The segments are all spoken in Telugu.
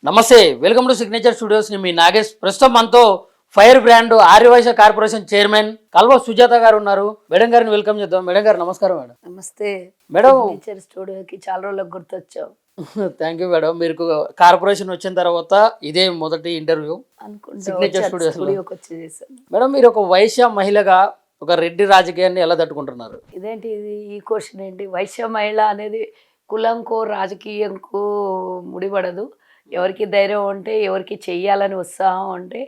నమస్తే, వెల్కమ్ టు సిగ్నేచర్ స్టూడియోస్. మీ నాగేష్. ప్రస్తుతం మనతో fire brand Aryavaishya corporation chairman Kalva Sujatha గారు ఉన్నారు. మేడం గారిని వెల్కమ్ చేద్దాం. మేడం గారు నమస్కారం. మేడం నమస్తే మేడం. సిగ్నేచర్ స్టూడియోకి చాలా రోజులకు గుర్తొచ్చావు. Thank you madam. మీరు కార్పొరేషన్ వచ్చిన తర్వాత ఇదే మొదటి ఇంటర్వ్యూ సిగ్నేచర్ స్టూడియోస్. మేడం, మీరు ఒక వైశ్య మహిళగా ఒక రెడ్డి రాజకీయాన్ని ఎలా తట్టుకుంటున్నారు? ఇదేంటి ఈ క్వశ్చన్ ఏంటి? వైశ్య మహిళ అనేది కులంకో రాజకీయంకో ముడిపడదు. ఎవరికి ధైర్యం ఉంటే, ఎవరికి చెయ్యాలని ఉత్సాహం ఉంటే,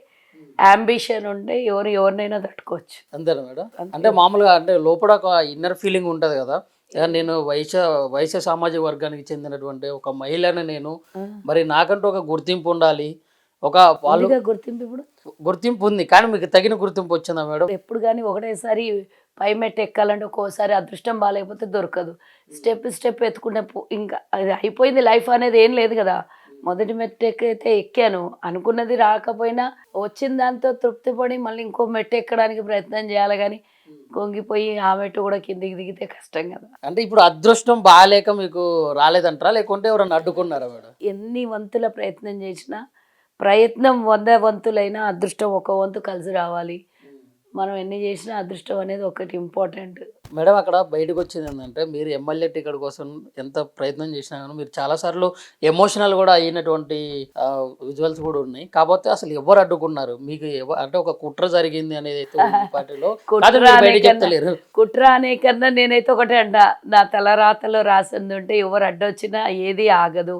అంబిషన్ ఉంటే ఎవరినైనా తట్టుకోవచ్చు. అంతేనా మేడం? అంటే మామూలుగా అంటే లోపల ఒక ఇన్నర్ ఫీలింగ్ ఉంటుంది కదా, నేను వైశ్య సామాజిక వర్గానికి చెందినటువంటి ఒక మహిళని, నేను మరి నాకంటూ ఒక గుర్తింపు ఉండాలి. ఒక వాళ్ళు గుర్తింపు ఇప్పుడు గుర్తింపు ఉంది, కానీ మీకు తగిన గుర్తింపు వచ్చిందా మేడం? ఎప్పుడు కానీ ఒకటేసారి పై మెట్టు ఎక్కాలంటే ఒక్కోసారి అదృష్టం బాగాలేకపోతే దొరకదు. స్టెప్ ఎత్తుకుంటే ఇంకా అది అయిపోయింది. లైఫ్ అనేది ఏం లేదు కదా. మొదటి మెట్టు ఎక్కైతే ఎక్కాను, అనుకున్నది రాకపోయినా వచ్చిన దాంతో తృప్తి పడి మళ్ళీ ఇంకో మెట్టు ఎక్కడానికి ప్రయత్నం చేయాలి. కానీ కొంగిపోయి ఆ మెట్టు కూడా కిందికి దిగితే కష్టం కదా. అంటే ఇప్పుడు అదృష్టం బాగాలేక మీకు రాలేదంటారా, లేకుంటే ఎవరన్నా అడ్డుకున్నారా మేడం? ఎన్ని వంతుల ప్రయత్నం చేసినా, ప్రయత్నం 100 వంతులైనా అదృష్టం 1 వంతు కలిసి రావాలి. మనం ఎన్ని చేసినా అదృష్టం అనేది ఒకటి ఇంపార్టెంట్. మేడం, అక్కడ బయటకు వచ్చింది ఏంటంటే, మీరు ఎమ్మెల్యే టికెట్ కోసం ఎంత ప్రయత్నం చేసినా కానీ మీరు చాలాసార్లు ఎమోషనల్ కూడా అయినటువంటి విజువల్స్ కూడా ఉన్నాయి. కాకపోతే అసలు ఎవరు అడ్డుకున్నారు మీకు? అంటే ఒక కుట్ర జరిగింది అనేది పార్టీలో చెప్తలేరు. కుట్ర అనే కన్నా నేనైతే ఒకటే అంట, నా తలరాతలో రాసింది ఉంటే ఎవరు అడ్డొచ్చినా ఏది ఆగదు.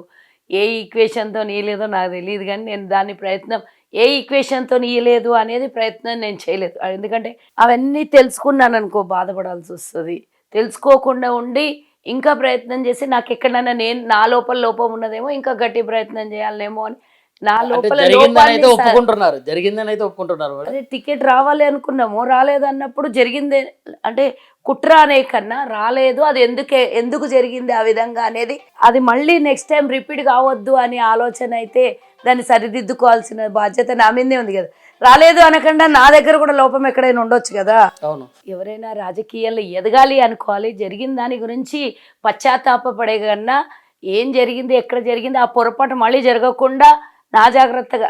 ఏ ఈక్వేషన్తో నీయలేదో నాకు తెలియదు, కానీ నేను దాని ప్రయత్నం ఏ ఈక్వేషన్తో నీయలేదు అనేది ప్రయత్నం నేను చేయలేదు. ఎందుకంటే అవన్నీ తెలుసుకున్నాను అనుకో బాధపడాల్సి వస్తుంది. తెలుసుకోకుండా ఉండి ఇంకా ప్రయత్నం చేసి నాకు ఎక్కడైనా నా లోపం ఉన్నదేమో, ఇంకా గట్టి ప్రయత్నం చేయాలనేమో అని నా లోపల ఒప్పుకుంటున్నారు. అదే టికెట్ రావాలి అనుకున్నాము, రాలేదన్నప్పుడు జరిగిందే అంటే కుట్ర అనే కన్నా రాలేదు, అది ఎందుకు జరిగింది ఆ విధంగా అనేది, అది మళ్ళీ నెక్స్ట్ టైం రిపీట్ కావద్దు అనే ఆలోచన అయితే దాన్ని సరిదిద్దుకోవాల్సిన బాధ్యత నా మీదే ఉంది కదా. రాలేదు అనకుండా నా దగ్గర కూడా లోపం ఎక్కడైనా ఉండొచ్చు కదా. అవును. ఎవరైనా రాజకీయాల్లో ఎదగాలి అనుకోవాలి. జరిగిన దాని గురించి పశ్చాత్తాపడే కన్నా ఏం జరిగింది, ఎక్కడ జరిగింది, ఆ పొరపాటు మళ్ళీ జరగకుండా నా జాగ్రత్తగా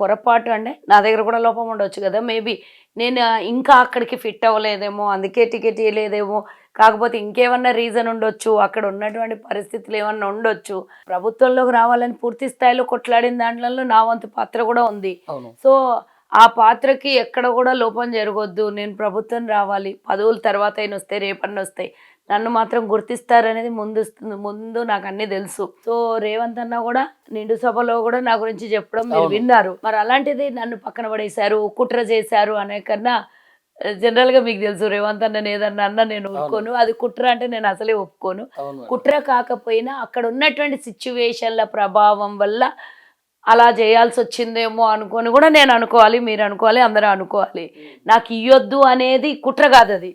పొరపాటు అంటే నా దగ్గర కూడా లోపం ఉండొచ్చు కదా. మేబీ నేను ఇంకా అక్కడికి ఫిట్ అవ్వలేదేమో, అందుకే టికెట్ ఇవ్వలేదేమో, కాకపోతే ఇంకేమన్నా రీజన్ ఉండొచ్చు, అక్కడ ఉన్నటువంటి పరిస్థితులు ఏమన్నా ఉండొచ్చు. ప్రభుత్వంలోకి రావాలని పూర్తి స్థాయిలో కొట్లాడిన దాంట్లో నా వంతు పాత్ర కూడా ఉంది. సో ఆ పాత్రకి ఎక్కడ కూడా లోపం జరగొద్దు. నేను ప్రభుత్వం రావాలి, పదవులు తర్వాత అయినా వస్తాయి, రేపన్న వస్తాయి, నన్ను మాత్రం గుర్తిస్తారనేది ముందు నాకు అన్నీ తెలుసు. సో రేవంత్ అన్న కూడా నిండు సభలో కూడా నా గురించి చెప్పడం మీరు విన్నారు. మరి అలాంటిది నన్ను పక్కన పడేశారు, కుట్ర చేశారు అనే కన్నా జనరల్గా మీకు తెలుసు, రేవంత్ అన్న ఏదన్నా నేను ఒప్పుకోను. అది కుట్ర అంటే నేను అసలే ఒప్పుకోను. కుట్ర కాకపోయినా అక్కడ ఉన్నటువంటి సిచ్యువేషన్ల ప్రభావం వల్ల అలా చేయాల్సి వచ్చిందేమో అనుకొని కూడా నేను అనుకోవాలి, మీరు అనుకోవాలి, అందరూ అనుకోవాలి. నాకు ఇవ్వద్దు అనేది కుట్ర కాదు, అది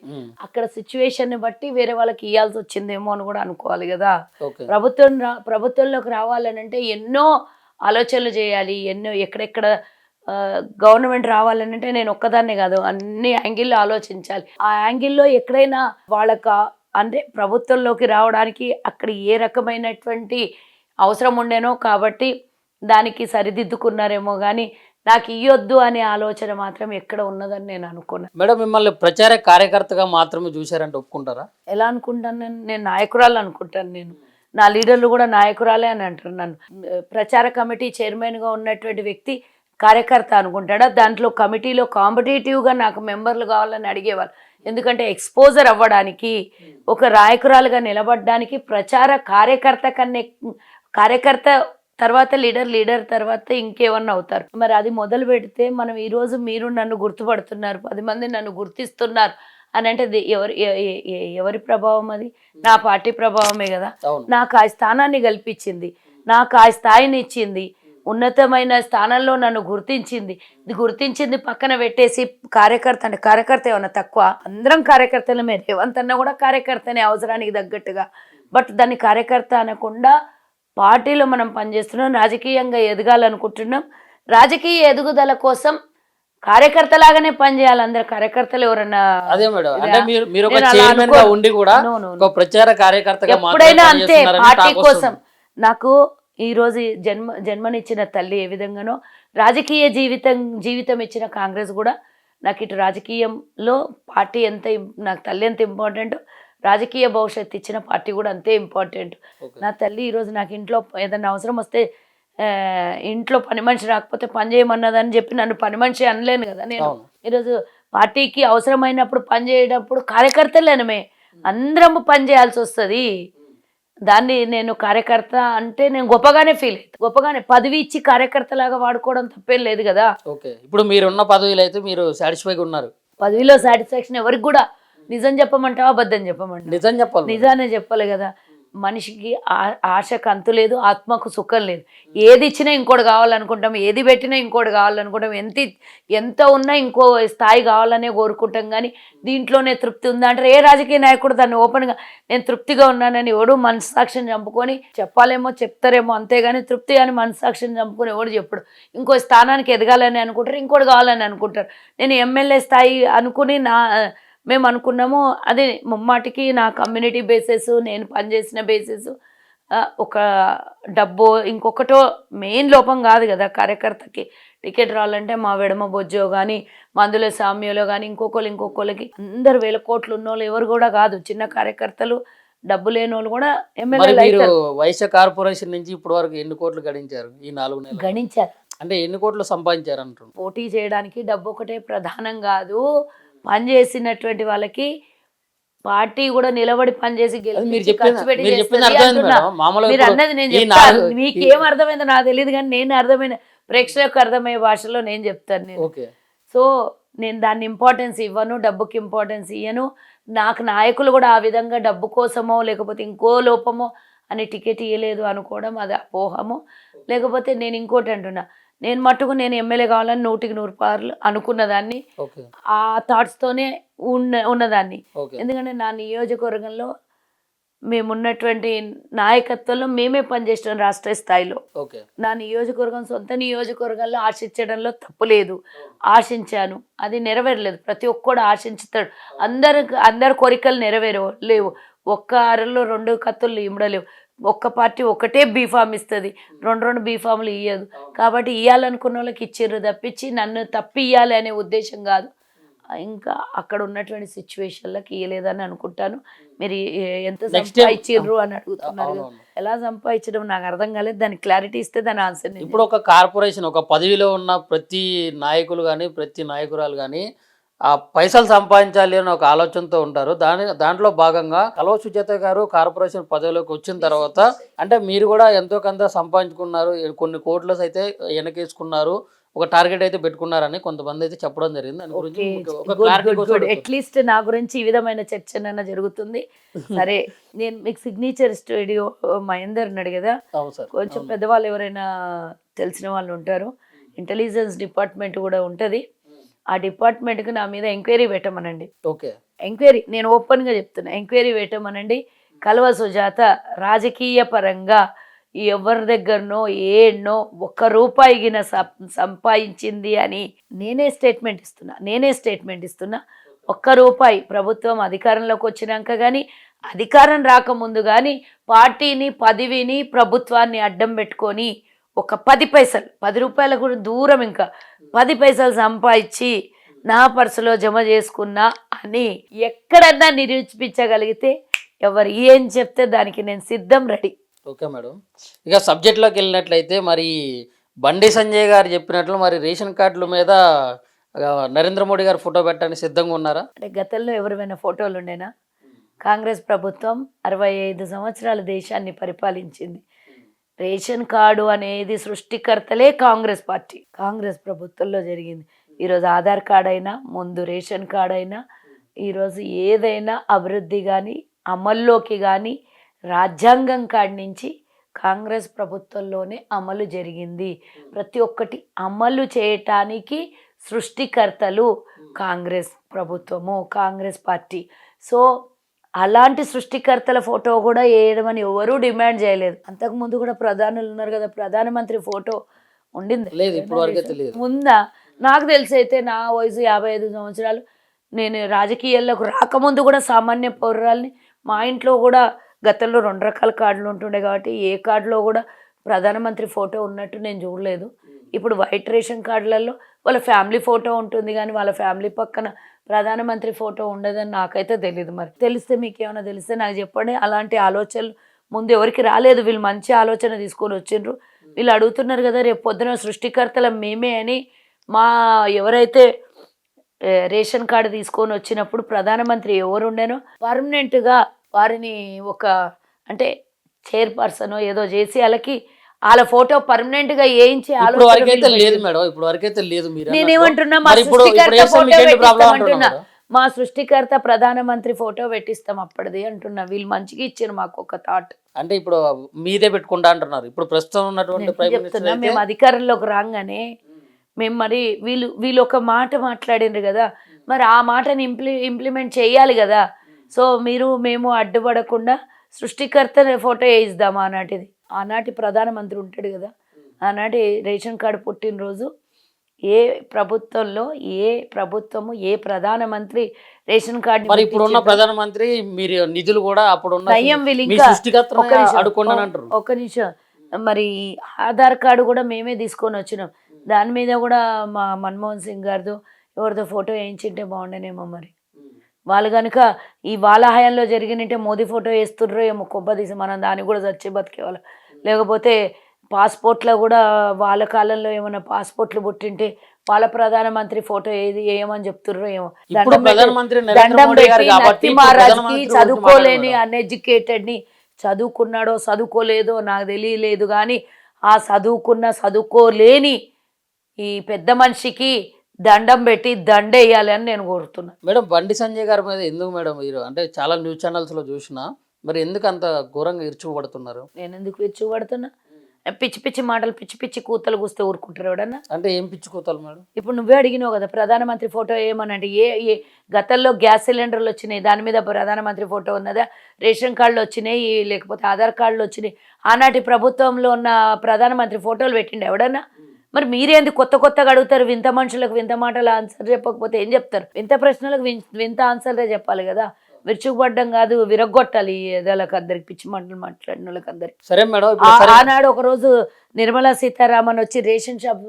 అక్కడ సిచ్యువేషన్ బట్టి వేరే వాళ్ళకి ఇవ్వాల్సి వచ్చిందేమో అని కూడా అనుకోవాలి కదా. ప్రభుత్వంలోకి రావాలని అంటే ఎన్నో ఆలోచనలు చేయాలి, ఎన్నో ఎక్కడెక్కడ గవర్నమెంట్ రావాలని అంటే నేను ఒక్కదాన్నే కాదు, అన్ని యాంగిల్లో ఆలోచించాలి. ఆ యాంగిల్లో ఎక్కడైనా వాళ్ళకి అంటే ప్రభుత్వంలోకి రావడానికి అక్కడ ఏ రకమైనటువంటి అవసరం ఉండేనో కాబట్టి దానికి సరిదిద్దుకున్నారేమో, కానీ నాకు ఇవ్వద్దు అనే ఆలోచన మాత్రం ఎక్కడ ఉన్నదని నేను అనుకున్నాను. మేడం, మిమ్మల్ని ప్రచార కార్యకర్తగా మాత్రమే చూశారంటే ఒప్పుకుంటారా? ఎలా అనుకుంటాను? నేను నాయకురాలు అనుకుంటాను. నేను నా లీడర్లు కూడా నాయకురాలే అని అంటున్నాను. ప్రచార కమిటీ చైర్మన్గా ఉన్నటువంటి వ్యక్తి కార్యకర్త అనుకుంటాడా? దాంట్లో కమిటీలో కాంపిటేటివ్గా నాకు మెంబర్లు కావాలని అడిగేవాళ్ళు. ఎందుకంటే ఎక్స్పోజర్ అవ్వడానికి, ఒక నాయకురాలుగా నిలబడడానికి ప్రచార కార్యకర్త తర్వాత లీడర్ తర్వాత ఇంకేమన్నా అవుతారు. మరి అది మొదలు పెడితే మనం ఈరోజు మీరు నన్ను గుర్తుపడుతున్నారు, 10 మంది నన్ను గుర్తిస్తున్నారు అని అంటే ఎవరి ప్రభావం? అది నా పార్టీ ప్రభావమే కదా. నాకు ఆ స్థానాన్ని కల్పించింది, నాకు ఆ స్థాయిని ఇచ్చింది, ఉన్నతమైన స్థానంలో నన్ను గుర్తించింది పక్కన పెట్టేసి కార్యకర్త ఏమన్నా తక్కువ? అందరం కార్యకర్తలమే. రేవంత్ అన్న కూడా కార్యకర్తనే అవసరానికి తగ్గట్టుగా. బట్ దాన్ని కార్యకర్త అనకుండా పార్టీలో మనం పనిచేస్తున్నాం, రాజకీయంగా ఎదగాలనుకుంటున్నాం. రాజకీయ ఎదుగుదల కోసం కార్యకర్తలాగానే పనిచేయాలి. అందరు కార్యకర్తలు ఎవరన్నా ఎప్పుడైనా అంతే. పార్టీ కోసం నాకు ఈరోజు జన్మనిచ్చిన తల్లి ఏ విధంగానో రాజకీయ జీవితం ఇచ్చిన కాంగ్రెస్ కూడా నాకు ఇటు రాజకీయంలో పార్టీ నాకు తల్లి ఎంత ఇంపార్టెంట్, రాజకీయ భవిష్యత్తు ఇచ్చిన పార్టీ కూడా అంతే ఇంపార్టెంట్. నా తల్లి ఈరోజు నాకు ఇంట్లో ఏదైనా అవసరం వస్తే ఇంట్లో పని మనిషి రాకపోతే పని చేయమన్నదని చెప్పి నన్ను పని మనిషి అనలేను కదా నేను. ఈరోజు పార్టీకి అవసరమైనప్పుడు పని చేయడప్పుడు కార్యకర్తలేనమే అందరము పని చేయాల్సి వస్తుంది. దాన్ని నేను కార్యకర్త అంటే నేను గొప్పగానే ఫీల్ అవుతాను. గొప్పగానే పదవి ఇచ్చి కార్యకర్తలాగా వాడుకోవడం తప్పేం లేదు కదా. ఓకే, ఇప్పుడు మీరున్న పదవిలో అయితే మీరు సాటిస్ఫైగా ఉన్నారు? పదవిలో సాటిస్ఫాక్షన్ ఎవరికి కూడా. నిజం చెప్పమంటావా అబద్ధం చెప్పమంటావా? నిజం చెప్పాలి. నిజానే చెప్పాలి కదా. మనిషికి ఆశకు అంతు లేదు, ఆత్మకు సుఖం లేదు. ఏది ఇచ్చినా ఇంకోటి కావాలనుకుంటాం, ఏది పెట్టినా ఇంకోటి కావాలనుకుంటాం, ఎంత ఉన్నా ఇంకో స్థాయి కావాలనే కోరుకుంటాం. కానీ దీంట్లోనే తృప్తి ఉందా అంటే ఏ రాజకీయ నాయకుడు దాన్ని ఓపెన్గా నేను తృప్తిగా ఉన్నానని ఎవడు మనస్సాక్షిని చంపుకొని చెప్పాలేమో చెప్తారేమో, అంతేగాని తృప్తి అని మనస్సాక్షిని చంపుకొని ఎవడు చెప్పడు. ఇంకో స్థానానికి ఎదగాలని అనుకుంటారు, ఇంకోటి కావాలని అనుకుంటారు. నేను ఎమ్మెల్యే స్థాయి అనుకుని మేము అనుకున్నాము అది ముమ్మాటికి నా కమ్యూనిటీ బేసెస్, నేను పనిచేసిన బేసెస్, ఒక డబ్బు ఇంకొకటో మెయిన్ లోపం కాదు కదా కార్యకర్తకి. టికెట్ రావాలంటే మా వెడమ బొజ్జో కానీ మందుల సామ్యంలో కానీ ఇంకొకరికి అందరు 1000 కోట్లు ఉన్నోళ్ళు ఎవరు కూడా కాదు, చిన్న కార్యకర్తలు డబ్బు లేని వాళ్ళు కూడా ఎమ్మెల్యేలు అవుతారు. వైశ్య కార్పొరేషన్ నుంచి ఇప్పటి వరకు ఎన్ని కోట్లు గడించారు ఈ 4 నెలలు? గణించారు అంటే ఎన్ని కోట్లు సంపాదించారు అంటున్నారు? పోటీ చేయడానికి డబ్బు ఒకటే ప్రధానం కాదు, పనిచేసినటువంటి వాళ్ళకి పార్టీ కూడా నిలబడి పనిచేసి ఖర్చు పెట్టి మీరు అన్నది నేను చెప్తాను. మీకేం అర్థమైందో నాకు తెలియదు కానీ నేను అర్థమైన ప్రేక్షకులకు అర్థమయ్యే భాషలో నేను చెప్తాను. నేను సో నేను దాన్ని ఇంపార్టెన్స్ ఇవ్వను, డబ్బుకి ఇంపార్టెన్స్ ఇవ్వను. నాకు నాయకులు కూడా ఆ విధంగా డబ్బు కోసమో లేకపోతే ఇంకో లోపమో అని టికెట్ ఇవ్వలేదు అనుకోవడం అది అపోహము. లేకపోతే నేను ఇంకోటి అంటున్నా, నేను మట్టుకు నేను ఎమ్మెల్యే కావాలని 100% అనుకున్నదాన్ని, ఆ థాట్స్తోనే ఉన్నదాన్ని. ఎందుకంటే నా నియోజకవర్గంలో మేమున్నటువంటి నాయకత్వంలో మేమే పనిచేస్తాం రాష్ట్ర స్థాయిలో. నా నియోజకవర్గం సొంత నియోజకవర్గంలో ఆశించడంలో తప్పు లేదు, ఆశించాను, అది నెరవేరలేదు. ప్రతి ఒక్కడు ఆశించుతాడు, అందరి కోరికలు నెరవేరలేవు. ఒక్క అరలో 2 కత్తులు ఇమ్మడలేవు. ఒక్క పార్టీ ఒకటే బీఫామ్ ఇస్తుంది, 2 బీఫామ్లు ఇవ్వదు. కాబట్టి ఇవ్వాలనుకున్న వాళ్ళకి ఇచ్చిర్రు తప్పించి నన్ను తప్పి ఇవ్వాలి అనే ఉద్దేశం కాదు. ఇంకా అక్కడ ఉన్నటువంటి సిచ్యువేషన్లకు ఇవ్వలేదని అనుకుంటాను. మీరు ఎంత సంపాదించిర్రు అని అడుగుతున్నారు కదా, ఎలా సంపాదించడం నాకు అర్థం కాలేదు. దానికి క్లారిటీ ఇస్తే దాని ఆన్సర్. ఇప్పుడు ఒక కార్పొరేషన్, ఒక పదవిలో ఉన్న ప్రతి నాయకులు కానీ ప్రతి నాయకురాలు కానీ ఆ పైసలు సంపాదించాలి అని ఒక ఆలోచనతో ఉంటారు. దాంట్లో భాగంగా కల్వ సుజాత గారు కార్పొరేషన్ పదవిలోకి వచ్చిన తర్వాత అంటే మీరు కూడా ఎంతో కొంత సంపాదించుకున్నారు, కొన్ని కోట్లు అయితే వెనకేసుకున్నారు, ఒక టార్గెట్ అయితే పెట్టుకున్నారని కొంతమంది అయితే చెప్పడం జరిగింది. దాని గురించి అట్లీస్ట్ నా గురించి ఈ విధమైన చర్చ జరుగుతుంది. సరే, నేను మీకు సిగ్నేచర్ స్టూడియో మహేందర్ అన్నాడు కదా, కొంచెం పెద్దవాళ్ళు ఎవరైనా తెలిసిన వాళ్ళు ఉంటారు, ఇంటెలిజెన్స్ డిపార్ట్మెంట్ కూడా ఉంటుంది. ఆ డిపార్ట్మెంట్కి నా మీద ఎంక్వైరీ పెట్టమనండి. ఎంక్వైరీ నేను ఓపెన్గా చెప్తున్నా, ఎంక్వైరీ పెట్టమనండి. కల్వ సుజాత రాజకీయ పరంగా ఎవరి దగ్గరనో ఏడ్నో ₹1 సంపాదించింది అని నేనే స్టేట్మెంట్ ఇస్తున్నా. ₹1 ప్రభుత్వం అధికారంలోకి వచ్చినాక కానీ అధికారం రాకముందు కానీ పార్టీని, పదవిని, ప్రభుత్వాన్ని అడ్డం పెట్టుకొని ఒక 10 పైసలు, ₹10 కూడా దూరం, ఇంకా 10 పైసలు సంపాదించి నా పర్సులో జమ చేసుకున్నా అని ఎక్కడన్నా నిరూపించగలిగితే ఎవరు ఏం చెప్తే దానికి నేను సిద్ధం, రెడీ. ఓకే మేడం, ఇక సబ్జెక్ట్లోకి వెళ్ళినట్లయితే మరి బండి సంజయ్ గారు చెప్పినట్లు మరి రేషన్ కార్డుల మీద నరేంద్ర మోడీ గారు ఫోటో పెట్టడానికి సిద్ధంగా ఉన్నారా? అంటే గతంలో ఎవరివైనా ఫోటోలు ఉండేనా? కాంగ్రెస్ ప్రభుత్వం 65 సంవత్సరాలు దేశాన్ని పరిపాలించింది. రేషన్ కార్డు అనేది సృష్టికర్తలే కాంగ్రెస్ పార్టీ, కాంగ్రెస్ ప్రభుత్వంలో జరిగింది. ఈరోజు ఆధార్ కార్డ్ అయినా, ముందు రేషన్ కార్డ్ అయినా, ఈరోజు ఏదైనా అభివృద్ధి కానీ అమల్లోకి కానీ రాజ్యాంగం కాడి నుంచి కాంగ్రెస్ ప్రభుత్వంలోనే అమలు జరిగింది. ప్రతి ఒక్కటి అమలు చేయటానికి సృష్టికర్తలు కాంగ్రెస్ ప్రభుత్వము, కాంగ్రెస్ పార్టీ. సో అలాంటి సృష్టికర్తల ఫోటో కూడా వేయడమని ఎవరూ డిమాండ్ చేయలేదు. అంతకుముందు కూడా ప్రధానులు ఉన్నారు కదా, ప్రధానమంత్రి ఫోటో ఉండింది ముందా? నాకు తెలిసి అయితే నా వయసు 55 సంవత్సరాలు, నేను రాజకీయాల్లోకి రాకముందు కూడా సామాన్య పౌరురాల్ని. మా ఇంట్లో కూడా గతంలో 2 రకాల కార్డులు ఉంటుండే కాబట్టి ఏ కార్డులో కూడా ప్రధానమంత్రి ఫోటో ఉన్నట్టు నేను చూడలేదు. ఇప్పుడు వైట్ రేషన్ కార్డులలో వాళ్ళ ఫ్యామిలీ ఫోటో ఉంటుంది కానీ వాళ్ళ ఫ్యామిలీ పక్కన ప్రధానమంత్రి ఫోటో ఉండదని నాకైతే తెలియదు. మరి తెలిస్తే మీకేమైనా తెలిస్తే నాకు చెప్పండి. అలాంటి ఆలోచనలు ముందు ఎవరికి రాలేదు. వీళ్ళు మంచి ఆలోచన తీసుకొని వచ్చిండ్రు. వీళ్ళు అడుగుతున్నారు కదా రేపు పొద్దున సృష్టికర్తల మేమే అని. మా ఎవరైతే రేషన్ కార్డు తీసుకొని వచ్చినప్పుడు ప్రధానమంత్రి ఎవరు ఉండేనో పర్మనెంట్గా వారిని ఒక అంటే చైర్పర్సన్ ఏదో చేసి వాళ్ళ ఫోటో పర్మనెంట్ గా వేయించి ఇప్పుడు వరకైతే లేదు మేడం, ఇప్పుడు వరకైతే లేదు. మీరు నేనేమంటున్నా మా సృష్టికర్త ఫోటో పెట్టిస్తామంటున్నా. మా సృష్టికర్త ప్రధానమంత్రి ఫోటో పెట్టిస్తాం అప్పటిది అంటున్నా. వీళ్ళు మంచిగా ఇచ్చారు మాకు ఒక థాట్. అంటే ఇప్పుడు మీదే పెట్టుకుంటా అంటున్నారు. ఇప్పుడు ప్రస్తుతం ఉన్నటువంటి ప్రైమ్ మినిస్టర్ చెప్తున్నా మేము అధికారంలోకి రాగానే మేము మరి వీళ్ళు ఒక మాట మాట్లాడిండ్రు కదా, మరి ఆ మాటని ఇంప్లిమెంట్ చేయాలి కదా. సో మేము అడ్డుపడకుండా సృష్టికర్త ఫోటో వేయిద్దామా ఆనాటిది. ఆనాటి ప్రధానమంత్రి ఉంటాడు కదా, ఆనాటి రేషన్ కార్డు పుట్టినరోజు ఏ ప్రభుత్వంలో ఏ ప్రధానమంత్రి రేషన్ కార్డు మరి ఇప్పుడు ఉన్న ప్రధానమంత్రి మీరు నిధులు కూడా అప్పుడు ఒక నిమిషం మరి ఆధార్ కార్డు కూడా మేమే తీసుకొని వచ్చినాం. దాని మీద కూడా మా మన్మోహన్ సింగ్ గారితో ఎవరితో ఫోటో వేయించింటే బాగుండేనేమో. మరి వాళ్ళు కనుక ఈ వాళ్ళ హయాంలో జరిగినంటే మోదీ ఫోటో వేస్తుండ్రో ఏమో కొబ్బదీసి మనం దాన్ని కూడా చచ్చి బతికేవాళ్ళం. లేకపోతే పాస్పోర్ట్లో కూడా వాళ్ళ కాలంలో ఏమైనా పాస్పోర్ట్లు పుట్టింటే వాళ్ళ ప్రధానమంత్రి ఫోటో ఏది వేయమని చెప్తుర్రో ఏమో. దండం పెట్టి నత్తి మహారాజ్కి చదువుకోలేని అన్ఎడ్యుకేటెడ్ని చదువుకున్నాడో చదువుకోలేదో నాకు తెలియలేదు కానీ ఆ చదువుకోలేని ఈ పెద్ద మనిషికి దండం పెట్టి దండేయాలి అని నేను కోరుతున్నా. మేడం బండి సంజయ్ గారి మీద ఎందుకు మేడం మీరు అంటే చాలా న్యూస్ ఛానల్స్లో చూసినా మరి ఎందుకు అంత ఘోరంగా ఇరుచుకుపడుతున్నారు? నేను ఎందుకు ఇరుచుకుపడుతున్నా? పిచ్చి పిచ్చి మాటలు పిచ్చి పిచ్చి కూతలు కూస్తే ఊరుకుంటారు ఎవడన్నా? అంటే ఏం పిచ్చి కూతలు మేడం? ఇప్పుడు నువ్వే అడిగినావు కదా ప్రధానమంత్రి ఫోటో ఏమనంటే ఏ గతంలో గ్యాస్ సిలిండర్లు వచ్చినాయి దాని మీద ప్రధానమంత్రి ఫోటో ఉన్నదా? రేషన్ కార్డులు వచ్చినాయి లేకపోతే ఆధార్ కార్డులు వచ్చినాయి. ఆనాటి ప్రభుత్వంలో ఉన్న ప్రధానమంత్రి ఫోటోలు పెట్టిండు ఎవడన్నా? మరి మీరేంది కొత్తగా అడుగుతారు? వింత మనుషులకు వింత మాటలు ఆన్సర్ చెప్పకపోతే ఏం చెప్తారు? వింత ప్రశ్నలకు వింత ఆన్సర్లే చెప్పాలి కదా. విరుచుకుపడ్డం కాదు, విరగొట్టాలి వాళ్ళకి అందరికి, పిచ్చి మాటలు మాట్లాడిన వాళ్ళకి అందరికి. సరే మేడం, ఆనాడు ఒకరోజు నిర్మలా సీతారామన్ వచ్చి రేషన్ షాప్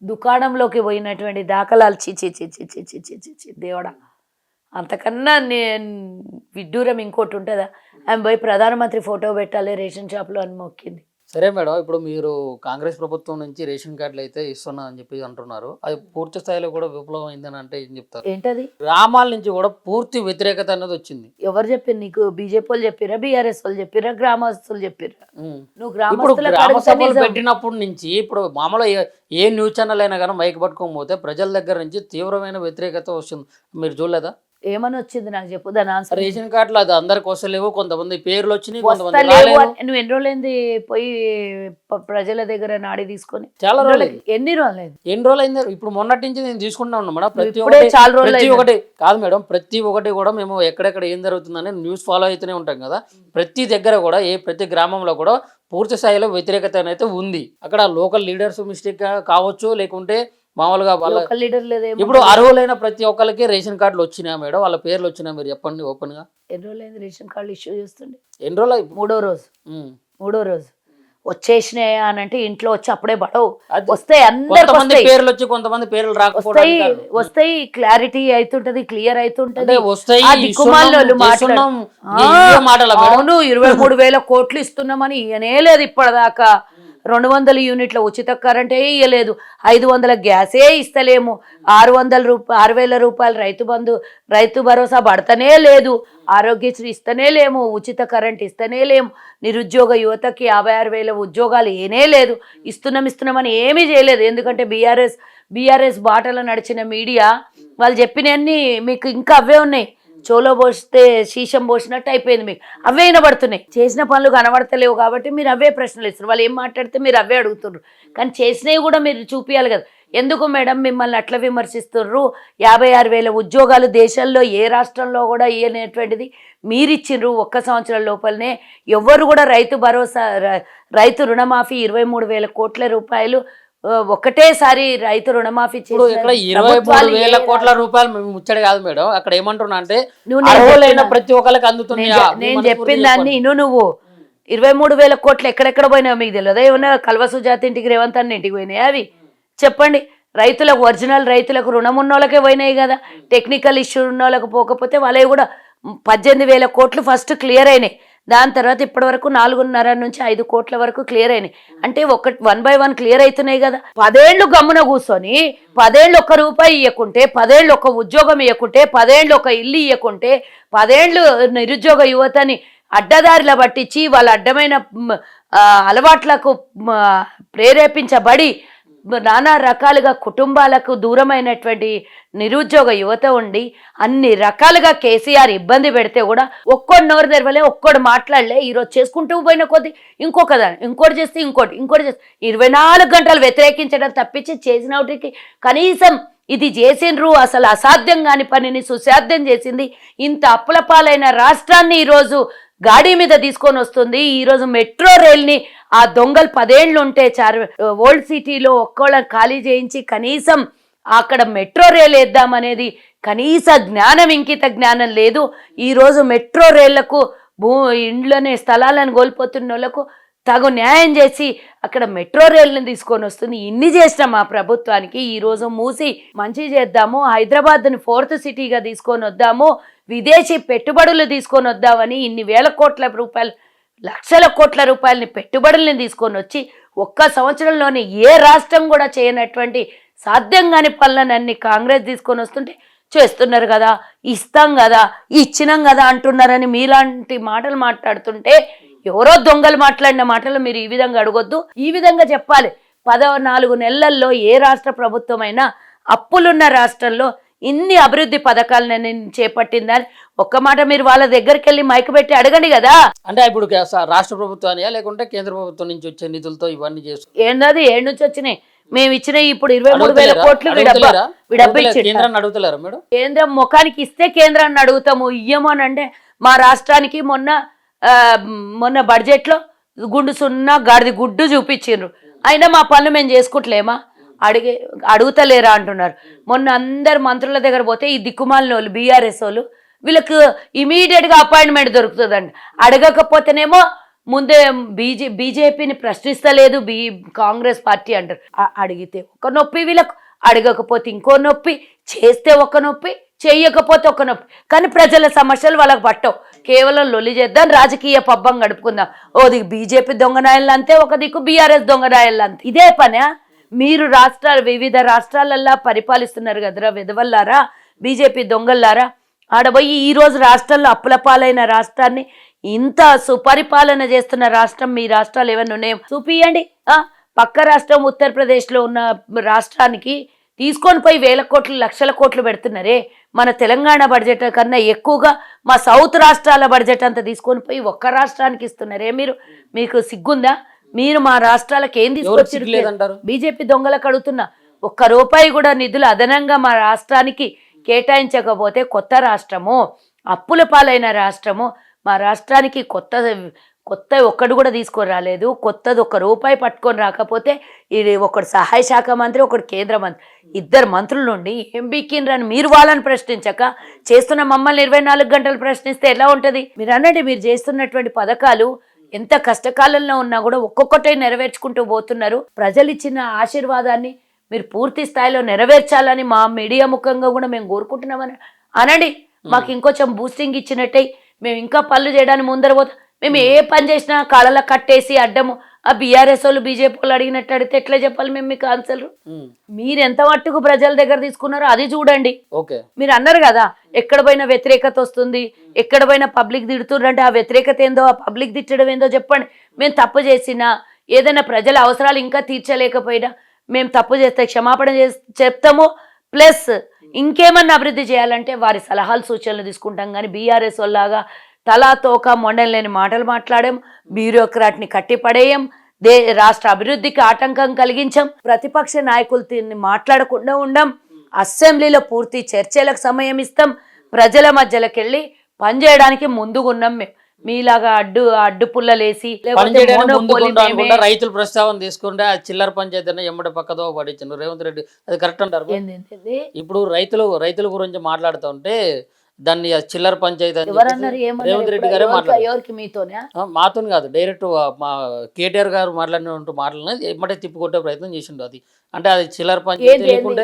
దుకాణంలోకి పోయినటువంటి దాఖలాలు చి దేవుడా, అంతకన్నా విడ్డూరం ఇంకోటి ఉంటుందా? ఆమె పోయి ప్రధానమంత్రి ఫోటో పెట్టాలి రేషన్ షాప్లో అని మొక్కింది. సరే మేడం, ఇప్పుడు మీరు కాంగ్రెస్ ప్రభుత్వం నుంచి రేషన్ కార్డులు అయితే ఇస్తున్నా అని చెప్పి అంటున్నారు. అది పూర్తి స్థాయిలో కూడా విప్లవం అయిందని అంటే ఏం చెప్తారు? ఏంటది? గ్రామాల నుంచి కూడా పూర్తి వ్యతిరేకత అనేది వచ్చింది. ఎవరు చెప్పారు నీకు? బీజేపీ వాళ్ళు చెప్పారా, బీఆర్ఎస్ వాళ్ళు చెప్పారా, గ్రామస్తులు చెప్పారా? నువ్వు గ్రామ సభలు పెట్టినప్పటి నుంచి ఇప్పుడు మామూలుగా ఏ న్యూస్ ఛానల్ అయినా కానీ మైక్ పట్టుకోకపోతే ప్రజల దగ్గర నుంచి తీవ్రమైన వ్యతిరేకత వస్తుంది. మీరు చూడలేదా? ఏమని వచ్చింది నాకు చెప్పు దాని ఆన్సర్. రేషన్ కార్డులు అది అందరికి వస్తలేవు, కొంతమంది పేర్లు వచ్చినాయి, నువ్వు ఎన్ని రోజులైంది పోయి ప్రజల దగ్గర నాడి తీసుకొని? చాలా రోజులు. ఎన్ని రోజులు అయింది? ఇప్పుడు మొన్నటి నుంచి నేను తీసుకుంటా ఉన్నా మేడం. ప్రతి ఒక్కటి కాదు మేడం, ప్రతి ఒక్కటి కూడా మేము ఎక్కడెక్కడ ఏం జరుగుతుందని న్యూస్ ఫాలో అయితేనే ఉంటాం కదా. ప్రతి దగ్గర కూడా ప్రతి గ్రామంలో కూడా పూర్తి స్థాయిలో వ్యతిరేకత అయితే ఉంది. అక్కడ లోకల్ లీడర్స్ మిస్టేక్ కావచ్చు, లేకుంటే మామూలుగా ఇప్పుడు అర్హులైన ప్రతి ఒక్కరికి రేషన్ కార్డులు వచ్చినా మేడం, వాళ్ళ పేర్లు వచ్చినా మీరు చెప్పండి ఓపెన్ గా. ఎన్ని రోజులైంది రేషన్ కార్డులు ఇష్యూ చేస్తుండే? ఎన్ని రోజులు? మూడో రోజు వచ్చేసినాయా అని అంటే ఇంట్లో వచ్చి అప్పుడే పడవు, వస్తాయి. అందరికి పేర్లు వచ్చి కొంతమంది పేర్లు వస్తాయి. క్లారిటీ అవుతుంటది, క్లియర్ అవుతుంటది. అవును 23,000 కోట్లు ఇస్తున్నామని ఇయనే లేదు ఇప్పటిదాకా. 200 యూనిట్ల ఉచిత కరెంటే ఇయ్యలేదు, 500 గ్యాసే ఇస్తలేము, 6,000 రూపాయలు రైతు భరోసా పడతనే లేదు, ఆరోగ్యశ్రీ ఇస్తనే లేము, ఉచిత కరెంట్ ఇస్తనే లేము, నిరుద్యోగ యువతకి 56,000 ఉద్యోగాలు ఏనే లేదు. ఇస్తున్నామని ఏమీ చేయలేదు. ఎందుకంటే బీఆర్ఎస్ బాటలో నడిచిన మీడియా వాళ్ళు చెప్పినవన్నీ మీకు ఇంకా అవే ఉన్నాయి. చోలో పోస్తే శీషం పోసినట్టు అయిపోయింది. మీకు అవే వినబడుతున్నాయి. చేసిన పనులు కనబడతలేవు కాబట్టి మీరు అవే ప్రశ్నలు ఇస్తారు. వాళ్ళు ఏం మాట్లాడితే మీరు అవే అడుగుతున్నారు. కానీ చేసినవి కూడా మీరు చూపించాలి కదా. ఎందుకు మేడం మిమ్మల్ని అట్లా విమర్శిస్తున్నారు? 56,000 ఉద్యోగాలు దేశంలో ఏ రాష్ట్రంలో కూడా ఇవ్వనేటువంటిది మీరు ఇచ్చిండ్రు. 1 సంవత్సరం లోపలనే ఎవ్వరు కూడా రైతు భరోసా, రైతు రుణమాఫీ 23,000 కోట్ల రూపాయలు ఒకటేసారి రైతు రుణమాఫీ చేసి 23,000 కోట్ల రూపాయలు ముచ్చడి కాదు మేడం. అక్కడ ఏమంటున్నా అంటే ప్రతి ఒక్కరికి అందుతుంది. నేను చెప్పిన దాన్ని నువ్వు 23,000 కోట్లు ఎక్కడెక్కడ పోయినాయో మీకు తెలియదా? ఏమన్నా కల్వ సుజాత ఇంటికి, రేవంత్ అన్న ఇంటికి పోయినాయి అవి? చెప్పండి. రైతులకు, ఒరిజినల్ రైతులకు, రుణం ఉన్న వాళ్ళకే పోయినాయి కదా. టెక్నికల్ ఇష్యూ ఉన్న వాళ్ళకి పోకపోతే వాళ్ళవి కూడా 18,000 కోట్లు ఫస్ట్ క్లియర్ అయినాయి. దాని తర్వాత ఇప్పటి వరకు 4.5 నుంచి 5 కోట్ల వరకు క్లియర్ అయినాయి. అంటే 1 by 1 క్లియర్ అవుతున్నాయి కదా. 10 ఏళ్ళు గమ్మున కూర్చొని 10 ఏళ్ళు ఒక్క రూపాయి ఇవ్వకుంటే, 10 ఏళ్ళు ఒక ఉద్యోగం ఇవ్వకుంటే, 10 ఏళ్ళు ఒక ఇల్లు ఇవ్వకుంటే, 10 ఏళ్ళు నిరుద్యోగ యువతని అడ్డదారిలో పట్టించి వాళ్ళ అడ్డమైన అలవాట్లకు ప్రేరేపించబడి నానా రకాలుగా కుటుంబాలకు దూరమైనటువంటి నిరుద్యోగ యువత ఉండి అన్ని రకాలుగా కేసీఆర్ ఇబ్బంది పెడితే కూడా ఒక్కడు నోరు తెరవలే, ఒక్కడు మాట్లాడలే. ఈరోజు చేసుకుంటూ పోయిన కొద్దీ ఇంకొక దాన్ని, ఇంకోటి చేస్తే ఇంకోటి చేస్తే 24 గంటలు వ్యతిరేకించడం తప్పించి చేసిన వాటికి కనీసం ఇది చేసిండ్రు. అసలు అసాధ్యం కాని పనిని సుసాధ్యం చేసింది. ఇంత అప్పుల పాలైన రాష్ట్రాన్ని ఈరోజు గాడి మీద తీసుకొని వస్తుంది. ఈరోజు మెట్రో రైల్ని ఆ దొంగలు 10 ఏళ్ళు ఉంటే ఓల్డ్ సిటీలో ఒక్కోళ్ళని ఖాళీ చేయించి కనీసం అక్కడ మెట్రో రైల్ వేద్దామనేది కనీస జ్ఞానం, ఇంకిత జ్ఞానం లేదు. ఈరోజు మెట్రో రైళ్లకు ఇండ్లనే స్థలాలను కోల్పోతున్న వాళ్ళకు తగు న్యాయం చేసి అక్కడ మెట్రో రైల్ని తీసుకొని వస్తుంది. ఇన్ని చేసిన మా ప్రభుత్వానికి ఈరోజు మూసి మంచి చేద్దాము, హైదరాబాద్ని 4th సిటీగా తీసుకొని వద్దాము, విదేశీ పెట్టుబడులు తీసుకొని వద్దామని ఇన్ని వేల కోట్ల రూపాయలు, లక్షల కోట్ల రూపాయలని పెట్టుబడుల్ని తీసుకొని వచ్చి ఒక్క సంవత్సరంలోనే ఏ రాష్ట్రం కూడా చేయనటువంటి సాధ్యం కాని పనులనన్ని కాంగ్రెస్ తీసుకొని వస్తుంటే చేస్తున్నారు కదా, ఇస్తాం కదా, ఇచ్చినాం కదా అంటున్నారని మీలాంటి మాటలు మాట్లాడుతుంటే ఎవరో దొంగలు మాట్లాడిన మాటలు మీరు ఈ విధంగా అడగొద్దు. ఈ విధంగా చెప్పాలి. 14 నెలల్లో ఏ రాష్ట్ర ప్రభుత్వం అయినా అప్పులున్న రాష్ట్రంలో ఇన్ని అభివృద్ధి పథకాలను చేపట్టిందని ఒక్క మాట మీరు వాళ్ళ దగ్గరికి వెళ్ళి మైక్ పెట్టి అడగండి కదా. అంటే ఇప్పుడు రాష్ట్ర ప్రభుత్వానియా లేకుంటే కేంద్ర ప్రభుత్వం నుంచి వచ్చే నిధులతో ఇవన్నీ చేస్తారు? ఏందది? ఏడు నుంచి వచ్చినాయి? మేము ఇచ్చిన ఇప్పుడు 23,000 కోట్లు అడుగుతలేరా మేడం? కేంద్రం ముఖానికి ఇస్తే కేంద్రాన్ని అడుగుతాము, ఇయ్యము అని అంటే మా రాష్ట్రానికి మొన్న బడ్జెట్లో గుండు సున్నా గాడిది గుడ్డు చూపించిండ్రు. అయినా మా పనులు మేము చేసుకుంటలేమా? అడుగుతలేరా అంటున్నారు. మొన్న అందరు మంత్రుల దగ్గర పోతే ఈ దిక్కుమాలిన వాళ్ళు బీఆర్ఎస్ వాళ్ళు వీళ్ళకు ఇమీడియట్గా అపాయింట్మెంట్ దొరుకుతుందండి. అడగకపోతేనేమో ముందే బీజేపీని ప్రశ్నిస్తలేదు కాంగ్రెస్ పార్టీ అంటారు. అడిగితే ఒక నొప్పి వీళ్ళకు, అడగకపోతే ఇంకో నొప్పి, చేస్తే ఒక నొప్పి, చెయ్యకపోతే ఒక నొప్పి. కానీ ప్రజల సమస్యలు వాళ్ళకి పట్టవు. కేవలం లొల్లి చేద్దాం, రాజకీయ పబ్బం గడుపుకుందాం. ఓ దిక్కు బీజేపీ దొంగనాయలు అంతే, ఒక దిక్కు బీఆర్ఎస్ దొంగనాయలు అంతే. ఇదే పనే మీరు వివిధ రాష్ట్రాలల్లా పరిపాలిస్తున్నారు కదరా వెదవల్లారా, బీజేపీ దొంగల్లారా. ఆడబోయి ఈరోజు రాష్ట్రంలో అప్పుల పాలైన రాష్ట్రాన్ని, ఇంత సుపరిపాలన చేస్తున్న రాష్ట్రం మీ రాష్ట్రాలు ఏమైనా ఉన్నాయో చూపియండి. పక్క రాష్ట్రం ఉత్తరప్రదేశ్లో ఉన్న రాష్ట్రానికి తీసుకొని పోయి వేల కోట్లు, లక్షల కోట్లు పెడుతున్నారే. మన తెలంగాణ బడ్జెట్ కన్నా ఎక్కువగా మా సౌత్ రాష్ట్రాల బడ్జెట్ అంతా తీసుకొని పోయి ఒక్క రాష్ట్రానికి ఇస్తున్నారే. మీకు సిగ్గుందా? మీరు మా రాష్ట్రాలకు ఏం తీసుకొచ్చి బీజేపీ దొంగలకు అడుగుతున్నా. ₹1 కూడా నిధులు అదనంగా మా రాష్ట్రానికి కేటాయించకపోతే కొత్త రాష్ట్రము, అప్పుల పాలైన రాష్ట్రము, మా రాష్ట్రానికి కొత్త ఒక్కడు కూడా తీసుకొని రాలేదు. కొత్తది ₹1 పట్టుకొని రాకపోతే ఇది ఒకడు సహాయ శాఖ మంత్రి, ఒకడు కేంద్ర మంత్రి, 2 మంత్రుల నుండి ఏం బీకిండ్రని మీరు వాళ్ళని ప్రశ్నించక చేస్తున్న మమ్మల్ని 24 గంటలు ప్రశ్నిస్తే ఎలా ఉంటుంది? మీరు అనండి. మీరు చేస్తున్నటువంటి పథకాలు ఎంత కష్టకాలంలో ఉన్నా కూడా ఒక్కొక్కటే నెరవేర్చుకుంటూ పోతున్నారు. ప్రజలు ఇచ్చిన ఆశీర్వాదాన్ని మీరు పూర్తి స్థాయిలో నెరవేర్చాలని మా మీడియా ముఖంగా కూడా మేము కోరుకుంటున్నామని అనండి. మాకు ఇంకొంచెం బూస్టింగ్ ఇచ్చినట్టే మేము ఇంకా పనులు చేయడానికి ముందర పోతాం. మేము ఏ పని చేసినా కాళ్ళలో కట్టేసి అడ్డము ఆ బీఆర్ఎస్ వాళ్ళు బీజేపీ వాళ్ళు అడిగినట్టు అడిగితే ఎట్లా చెప్పాలి మేము మీకు ఆన్సర్? మీరు ఎంత మట్టుకు ప్రజల దగ్గర తీసుకున్నారో అది చూడండి. మీరు అన్నారు కదా ఎక్కడ పోయినా వ్యతిరేకత వస్తుంది, ఎక్కడ పోయినా పబ్లిక్ తిడుతుండ్రంటే ఆ వ్యతిరేకత ఏందో, ఆ పబ్లిక్ తిట్టడం ఏందో చెప్పండి. మేము తప్పు చేసినా, ఏదైనా ప్రజల అవసరాలు ఇంకా తీర్చలేకపోయినా మేము తప్పు చేస్తే క్షమాపణ చెప్తాము. ప్లస్ ఇంకేమన్నా అభివృద్ధి చేయాలంటే వారి సలహాలు సూచనలు తీసుకుంటాం. కానీ బీఆర్ఎస్ వాళ్ళలాగా తలా తోక మొండలు లేని మాటలు మాట్లాడాం, బ్యూరోక్రాట్ని కట్టిపడేయం, రాష్ట్ర అభివృద్ధికి ఆటంకం కలిగించాం, ప్రతిపక్ష నాయకులతో మాట్లాడకుండా ఉండం, అసెంబ్లీలో పూర్తి చర్చలకు సమయం ఇస్తాం, ప్రజల మధ్యలోకి వెళ్ళి పనిచేయడానికి ముందుగున్నాం. మేము మీలాగా అడ్డు పుల్లలేసి రైతులు ప్రస్తావన తీసుకుంటే ఆ చిల్లర పంచాయతీ ఎమ్మడి పక్కదో పడించారు రేవంత్ రెడ్డి. అది కరెక్ట్ అంటారు? ఏంటి ఇప్పుడు రైతుల గురించి మాట్లాడుతూ ఉంటే దాన్ని చిల్లర పంచాయతీ అని ఎవరన్నారు చెప్పేసి ఏమన్నారు రేవంత్ రెడ్డి గారే మాట్లాడారు. ఎవరికి మీతోనే మాతో కాదు, డైరెక్ట్ మా కేటీఆర్ గారు మాట్లాడినట్టు మాటలని ఎమ్మటే తిప్పుకొట్టే ప్రయత్నం చేసిండు. అది అంటే అది చిల్లర పంచాయతీ లేకుంటే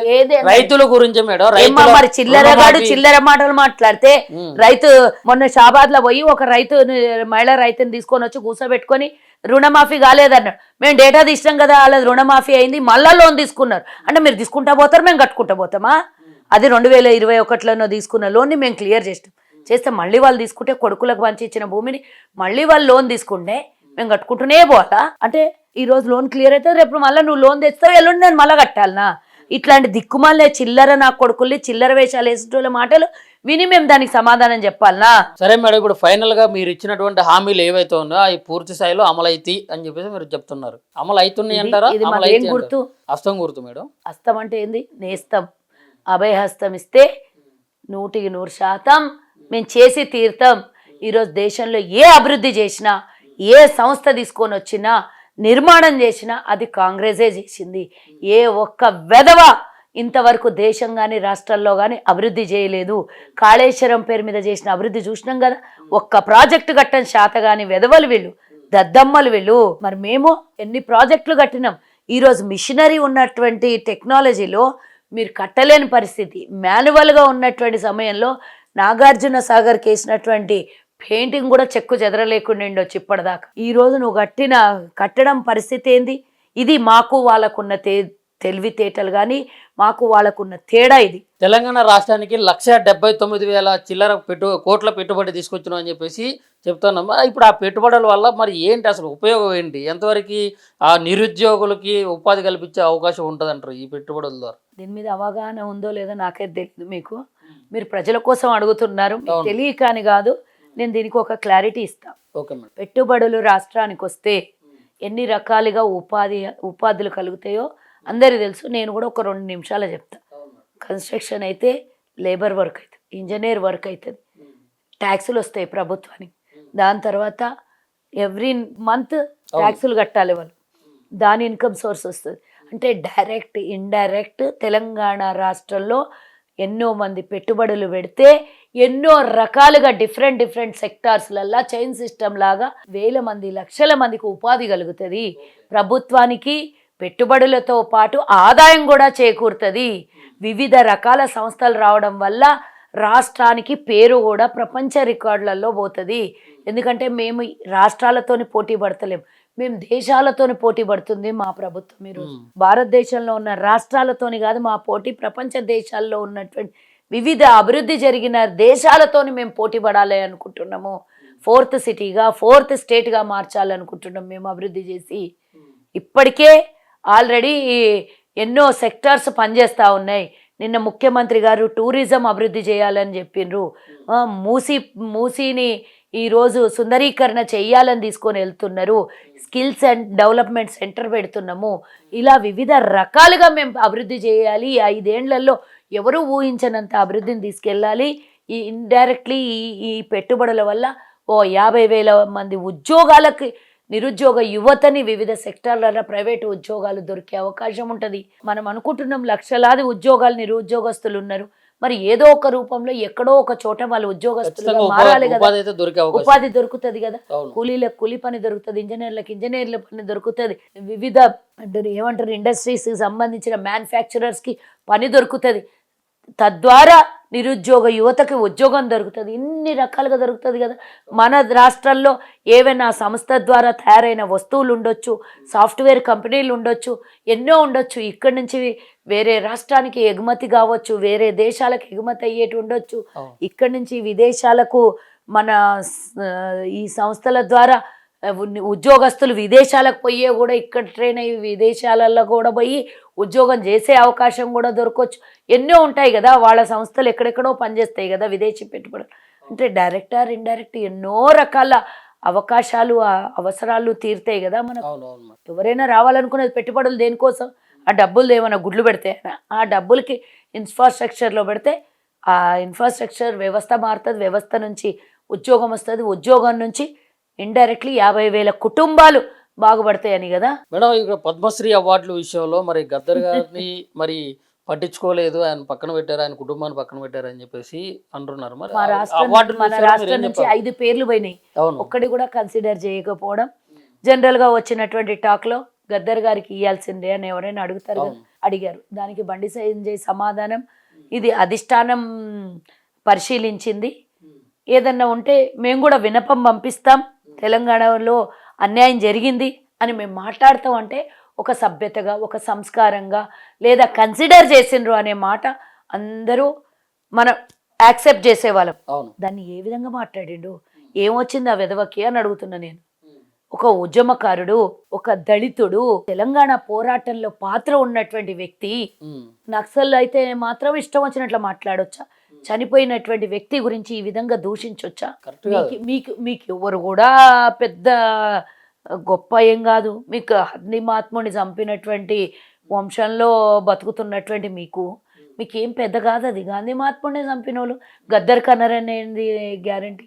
రైతుల గురించే మేడం. రైతుల మరి చిల్లరగాడు రుణమాఫీ- చిల్లర మాటలు మాట్లాడితే రైతు మొన్న షాబాద్ లో పోయి ఒక రైతు మహిళా రైతుని తీసుకొని వచ్చి కూర్చోబెట్టుకొని రుణమాఫీ కాలేదన్నాడు. మేము డేటా తీసినాం కదా, వాళ్ళ రుణమాఫీ అయింది, మళ్ళా లోన్ తీసుకున్నారు. అంటే మీరు తీసుకుంటా పోతారు, మేము కట్టుకుంటా పోతామా? అది 2021లో తీసుకున్న లోన్ని మేము క్లియర్ చేస్తే మళ్ళీ వాళ్ళు తీసుకుంటే కొడుకులకు పంచి ఇచ్చిన భూమిని మళ్ళీ వాళ్ళు లోన్ తీసుకుంటే మేము కట్టుకుంటూనే పోతా. అంటే ఈ రోజు లోన్ క్లియర్ అయితే రేపు మళ్ళీ నువ్వు లోన్ తెస్తావు, ఎల్లుండి నేను మళ్ళీ కట్టాలనా? ఇట్లాంటి దిక్కుమాలే చిల్లర నా కొడుకుల్ని చిల్లర వేషాలు వేసేటోళ్ళ మాటలు విని మేము దానికి సమాధానం చెప్పాలనా? సరే మేడం, ఇప్పుడు ఫైనల్ గా మీరు ఇచ్చినటువంటి హామీలు ఏవైతే ఉన్నాయో అవి పూర్తి స్థాయిలో అమలు అవుతాయి అని చెప్పేసి మీరు చెప్తున్నారు. అమలు అవుతున్నాయి అంటారా? ఇది అమలు మాకేం అవుతాయి గుర్తు? హస్తం గుర్తు మేడం. హస్తం అంటే ఏంది? నేస్తం. అభయహస్తం ఇస్తే 100% మేము చేసి తీరుతాం. ఈరోజు దేశంలో ఏ అభివృద్ధి చేసినా, ఏ సంస్థ తీసుకొని వచ్చినా, నిర్మాణం చేసినా అది కాంగ్రెసే చేసింది. ఏ ఒక్క వెధవ ఇంతవరకు దేశం కానీ రాష్ట్రాల్లో కానీ అభివృద్ధి చేయలేదు. కాళేశ్వరం పేరు మీద చేసిన అభివృద్ధి చూసినాం కదా, ఒక్క ప్రాజెక్టు కట్టని శాత కానీ వెధవలు వీళ్ళు, దద్దమ్మలు వీళ్ళు. మరి మేము ఎన్ని ప్రాజెక్టులు కట్టినాం. ఈరోజు మిషనరీ ఉన్నటువంటి టెక్నాలజీలో మీరు కట్టలేని పరిస్థితి. మాన్యువల్గా ఉన్నటువంటి సమయంలో నాగార్జున సాగర్కి వేసినటువంటి పెయింటింగ్ కూడా చెక్కు చెదరలేకుండా ఉండొచ్చు ఇప్పటిదాకా. ఈరోజు నువ్వు కట్టడం పరిస్థితి ఏంది? ఇది మాకు వాళ్ళకున్న తెలివితేటలు కానీ మాకు వాళ్ళకున్న తేడా ఇది. తెలంగాణ రాష్ట్రానికి 1,79,000 చిల్లర కోట్ల పెట్టుబడి తీసుకొచ్చినాం అని చెప్పేసి చెప్తున్నాం. ఇప్పుడు ఆ పెట్టుబడుల వల్ల మరి ఏంటి అసలు ఉపయోగం ఏంటి? ఎంతవరకు ఆ నిరుద్యోగులకి ఉపాధి కల్పించే అవకాశం ఉంటుంది అంటారు ఈ పెట్టుబడుల ద్వారా? దీని మీద అవగాహన ఉందో లేదో నాకే తెలియదు. మీరు ప్రజల కోసం అడుగుతున్నారు, మీకు తెలియక అని కాదు. నేను దీనికి ఒక క్లారిటీ ఇస్తాను. Okay madam. పెట్టుబడులు రాష్ట్రానికి వస్తే ఎన్ని రకాలుగా ఉపాధులు కలుగుతాయో అందరికీ తెలుసు. నేను కూడా ఒక 2 నిమిషాలు చెప్తా. కన్స్ట్రక్షన్ అయితే లేబర్ వర్క్ అవుతుంది, ఇంజనీర్ వర్క్ అవుతుంది, ట్యాక్సులు వస్తాయి ప్రభుత్వానికి. దాని తర్వాత ఎవ్రీ మంత్ ట్యాక్సులు కట్టాలి వాళ్ళు, దాని ఇన్కమ్ సోర్స్ వస్తుంది. అంటే డైరెక్ట్ ఇండైరెక్ట్ తెలంగాణ రాష్ట్రంలో ఎన్నో మంది పెట్టుబడులు పెడితే ఎన్నో రకాలుగా డిఫరెంట్ సెక్టార్స్లల్లా చైన్ సిస్టమ్ లాగా వేల మంది లక్షల మందికి ఉపాధి కలుగుతుంది. ప్రభుత్వానికి పెట్టుబడులతో పాటు ఆదాయం కూడా చేకూరుతుంది. వివిధ రకాల సంస్థలు రావడం వల్ల రాష్ట్రానికి పేరు కూడా ప్రపంచ రికార్డులలో పోతుంది. ఎందుకంటే మేము రాష్ట్రాలతోని పోటీ పడతలేం, మేము దేశాలతోని పోటీ పడుతుంది మా ప్రభుత్వం. మీరు భారతదేశంలో ఉన్న రాష్ట్రాలతోని కాదు మా పోటీ, ప్రపంచ దేశాల్లో ఉన్నటువంటి వివిధ అభివృద్ధి జరిగిన దేశాలతోని మేము పోటీ పడాలి అనుకుంటున్నాము. 4th సిటీగా 4th స్టేట్గా మార్చాలనుకుంటున్నాం మేము అభివృద్ధి చేసి. ఇప్పటికే ఆల్రెడీ ఎన్నో సెక్టార్స్ పనిచేస్తూ ఉన్నాయి. నిన్న ముఖ్యమంత్రి గారు టూరిజం అభివృద్ధి చేయాలని చెప్పిండ్రు. మూసీని ఈరోజు సుందరీకరణ చెయ్యాలని తీసుకొని వెళ్తున్నారు. స్కిల్స్ అండ్ డెవలప్మెంట్ సెంటర్ పెడుతున్నాము. ఇలా వివిధ రకాలుగా మేము అభివృద్ధి చేయాలి. 5 ఏళ్లలో ఎవరు ఊహించనంత అభివృద్ధిని తీసుకెళ్ళాలి. ఈ ఇండైరెక్ట్లీ ఈ పెట్టుబడుల వల్ల 50,000 మంది ఉద్యోగాలకి, నిరుద్యోగ యువతని వివిధ సెక్టార్లలో ప్రైవేటు ఉద్యోగాలు దొరికే అవకాశం ఉంటుంది. మనం అనుకుంటున్నాం లక్షలాది ఉద్యోగాలు నిరుద్యోగస్తులు ఉన్నారు. మరి ఏదో ఒక రూపంలో ఎక్కడో ఒక చోట వాళ్ళు ఉద్యోగస్తులుగా మారాలి కదా, ఉపాధి దొరుకుతుంది కదా. కూలీలకు కూలీ పని దొరుకుతుంది, ఇంజనీర్లకు ఇంజనీర్ల పని దొరుకుతుంది, వివిధ ఏమంటారు ఇండస్ట్రీస్ సంబంధించిన మ్యానుఫ్యాక్చరర్స్కి పని దొరుకుతుంది. తద్వారా నిరుద్యోగ యువతకి ఉద్యోగం దొరుకుతుంది. ఇన్ని రకాలుగా దొరుకుతుంది కదా. మన రాష్ట్రాల్లో ఏవైనా సంస్థ ద్వారా తయారైన వస్తువులు ఉండొచ్చు, సాఫ్ట్వేర్ కంపెనీలు ఉండొచ్చు, ఎన్నో ఉండొచ్చు. ఇక్కడి నుంచి వేరే రాష్ట్రానికి ఎగుమతి కావచ్చు, వేరే దేశాలకు ఎగుమతి అయ్యేటి ఉండొచ్చు. ఇక్కడి నుంచి విదేశాలకు మన ఈ సంస్థల ద్వారా ఉద్యోగస్తులు విదేశాలకు పోయే కూడా ఇక్కడ ట్రైన్ అయ్యి విదేశాలలో కూడా పోయి ఉద్యోగం చేసే అవకాశం కూడా దొరకవచ్చు. ఎన్నో ఉంటాయి కదా, వాళ్ళ సంస్థలు ఎక్కడెక్కడో పనిచేస్తాయి కదా విదేశీ పెట్టుబడులు. అంటే డైరెక్ట్ ఆర్ ఇండైరెక్ట్ ఎన్నో రకాల అవకాశాలు అవసరాలు తీరుతాయి కదా మనకు. ఎవరైనా రావాలనుకునేది పెట్టుబడులు దేనికోసం? ఆ డబ్బులు ఏమైనా గుడ్లు పెడితే, ఆ డబ్బులకి ఇన్ఫ్రాస్ట్రక్చర్లో పెడితే ఆ ఇన్ఫ్రాస్ట్రక్చర్ వ్యవస్థ మారుతుంది, వ్యవస్థ నుంచి ఉద్యోగం వస్తుంది, ఉద్యోగం నుంచి ఇండైరెక్ట్లీ 50,000 కుటుంబాలు బాగుపడతాయని కదా. మేడం, ఇక్కడ పద్మశ్రీ అవార్డుల విషయంలో మరి గద్దర్ గారిని మరి పట్టించుకోలేదు, ఆయన పక్కన పెట్టారు, ఆయన కుటుంబాన్ని పక్కన పెట్టారు అని చెప్పేసి అంటున్నారు. మరి మా ఆ రాష్ట్రం అవార్డు మన విషయంలో రాష్ట్రం మీరేం నుంచి చెప్పాలి? 5 పేర్లు పోయినాయి. అవును. ఒక్కడి కూడా కన్సిడర్ చేయకపోవడం, జనరల్గా వచ్చినటువంటి టాక్లో గద్దర్ గారికి ఇవ్వాల్సిందే అని ఎవరైనా అడుగుతారు కదా, అవును. అడిగారు. దానికి బండి సంజయ్ సమాధానం, ఇది అధిష్టానం పరిశీలించింది, ఏదన్నా ఉంటే మేము కూడా విన్నపం పంపిస్తాం, తెలంగాణలో అన్యాయం జరిగింది అని మేము మాట్లాడతాం అంటే ఒక సభ్యతగా, ఒక సంస్కారంగా, లేదా కన్సిడర్ చేసిండ్రు అనే మాట అందరూ మనం యాక్సెప్ట్ చేసేవాళ్ళం. అవును. దాన్ని ఏ విధంగా మాట్లాడిండు, ఏమొచ్చింది ఆ విధవకి అని అడుగుతున్నా నేను. ఒక ఉద్యమకారుడు, ఒక దళితుడు, తెలంగాణ పోరాటంలో పాత్ర ఉన్నటువంటి వ్యక్తి, నక్సల్ అయితే మాత్రం ఇష్టం వచ్చినట్లు మాట్లాడొచ్చా? చనిపోయినటువంటి వ్యక్తి గురించి ఈ విధంగా దూషించొచ్చా? మీకు మీకు ఎవరు కూడా పెద్ద గొప్ప ఏం కాదు. మీకు అగ్ని మహాత్ముని చంపినటువంటి వంశంలో బతుకుతున్నటువంటి మీకేం పెద్ద కాదు అది. గాంధీ మహాత్ముడిని చంపిన వాళ్ళు గద్దర్ కన్నరనేది గ్యారంటీ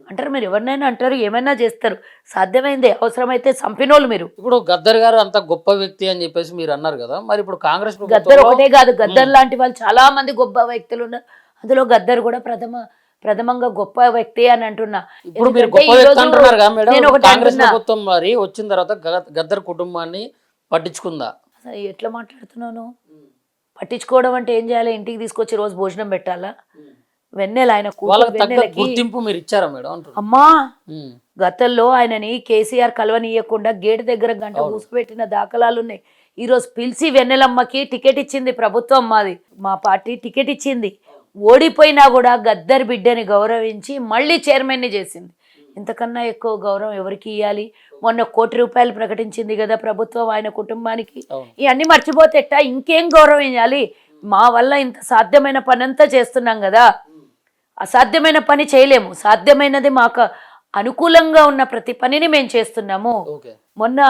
అంటారు. మీరు ఎవరినైనా అంటారు, ఏమైనా చేస్తారు, సాధ్యమైందే. అవసరమైతే చంపినోళ్ళు మీరు. ఇప్పుడు గద్దర్ గారు అంత గొప్ప వ్యక్తి అని చెప్పేసి మీరు అన్నారు కదా, మరి ఇప్పుడు కాంగ్రెస్ గద్దర్ ఒకటే కాదు, గద్దర్ లాంటి వాళ్ళు చాలా మంది గొప్ప వ్యక్తులు ఉన్నారు. అందులో గద్దర్ కూడా ప్రథమంగా గొప్ప వ్యక్తి అని అంటున్నా. ఇప్పుడు మీరు గొప్ప వ్యక్తి అంటున్నారు కదా మేడం, కాంగ్రెస్ ప్రభుత్వం మరి వచ్చిన తర్వాత గద్దర్ కుటుంబాన్ని పట్టించుకుందా? అసలు ఎట్లా మాట్లాడుతున్నాను? పట్టించుకోవడం అంటే ఏం చేయాలి? ఇంటికి తీసుకొచ్చి రోజు భోజనం పెట్టాలా? వెన్నెల ఆయన గుర్తింపు మీరు ఇచ్చారా మేడం? అమ్మా, గతంలో ఆయనని కేసీఆర్ కలవనీయకుండా గేట్ దగ్గర గంట కూర్చోబెట్టిన దాఖలాలు ఉన్నాయి. ఈరోజు పిలిచి వెన్నెలమ్మకి టికెట్ ఇచ్చింది ప్రభుత్వం, మాది మా పార్టీ టికెట్ ఇచ్చింది. ఓడిపోయినా కూడా గద్దర్ బిడ్డని గౌరవించి మళ్ళీ చైర్మన్ని చేసింది. ఇంతకన్నా ఎక్కువ గౌరవం ఎవరికి ఇవ్వాలి? మొన్న ₹1 కోటి ప్రకటించింది కదా ప్రభుత్వం ఆయన కుటుంబానికి. ఇవన్నీ మర్చిపోతే ఎట్టా? ఇంకేం గౌరవం ఇవ్వాలి? మా వల్ల ఇంత సాధ్యమైన పని అంతా చేస్తున్నాం కదా, అసాధ్యమైన పని చేయలేము. సాధ్యమైనది మాకు అనుకూలంగా ఉన్న ప్రతి పనిని మేము చేస్తున్నాము. మొన్న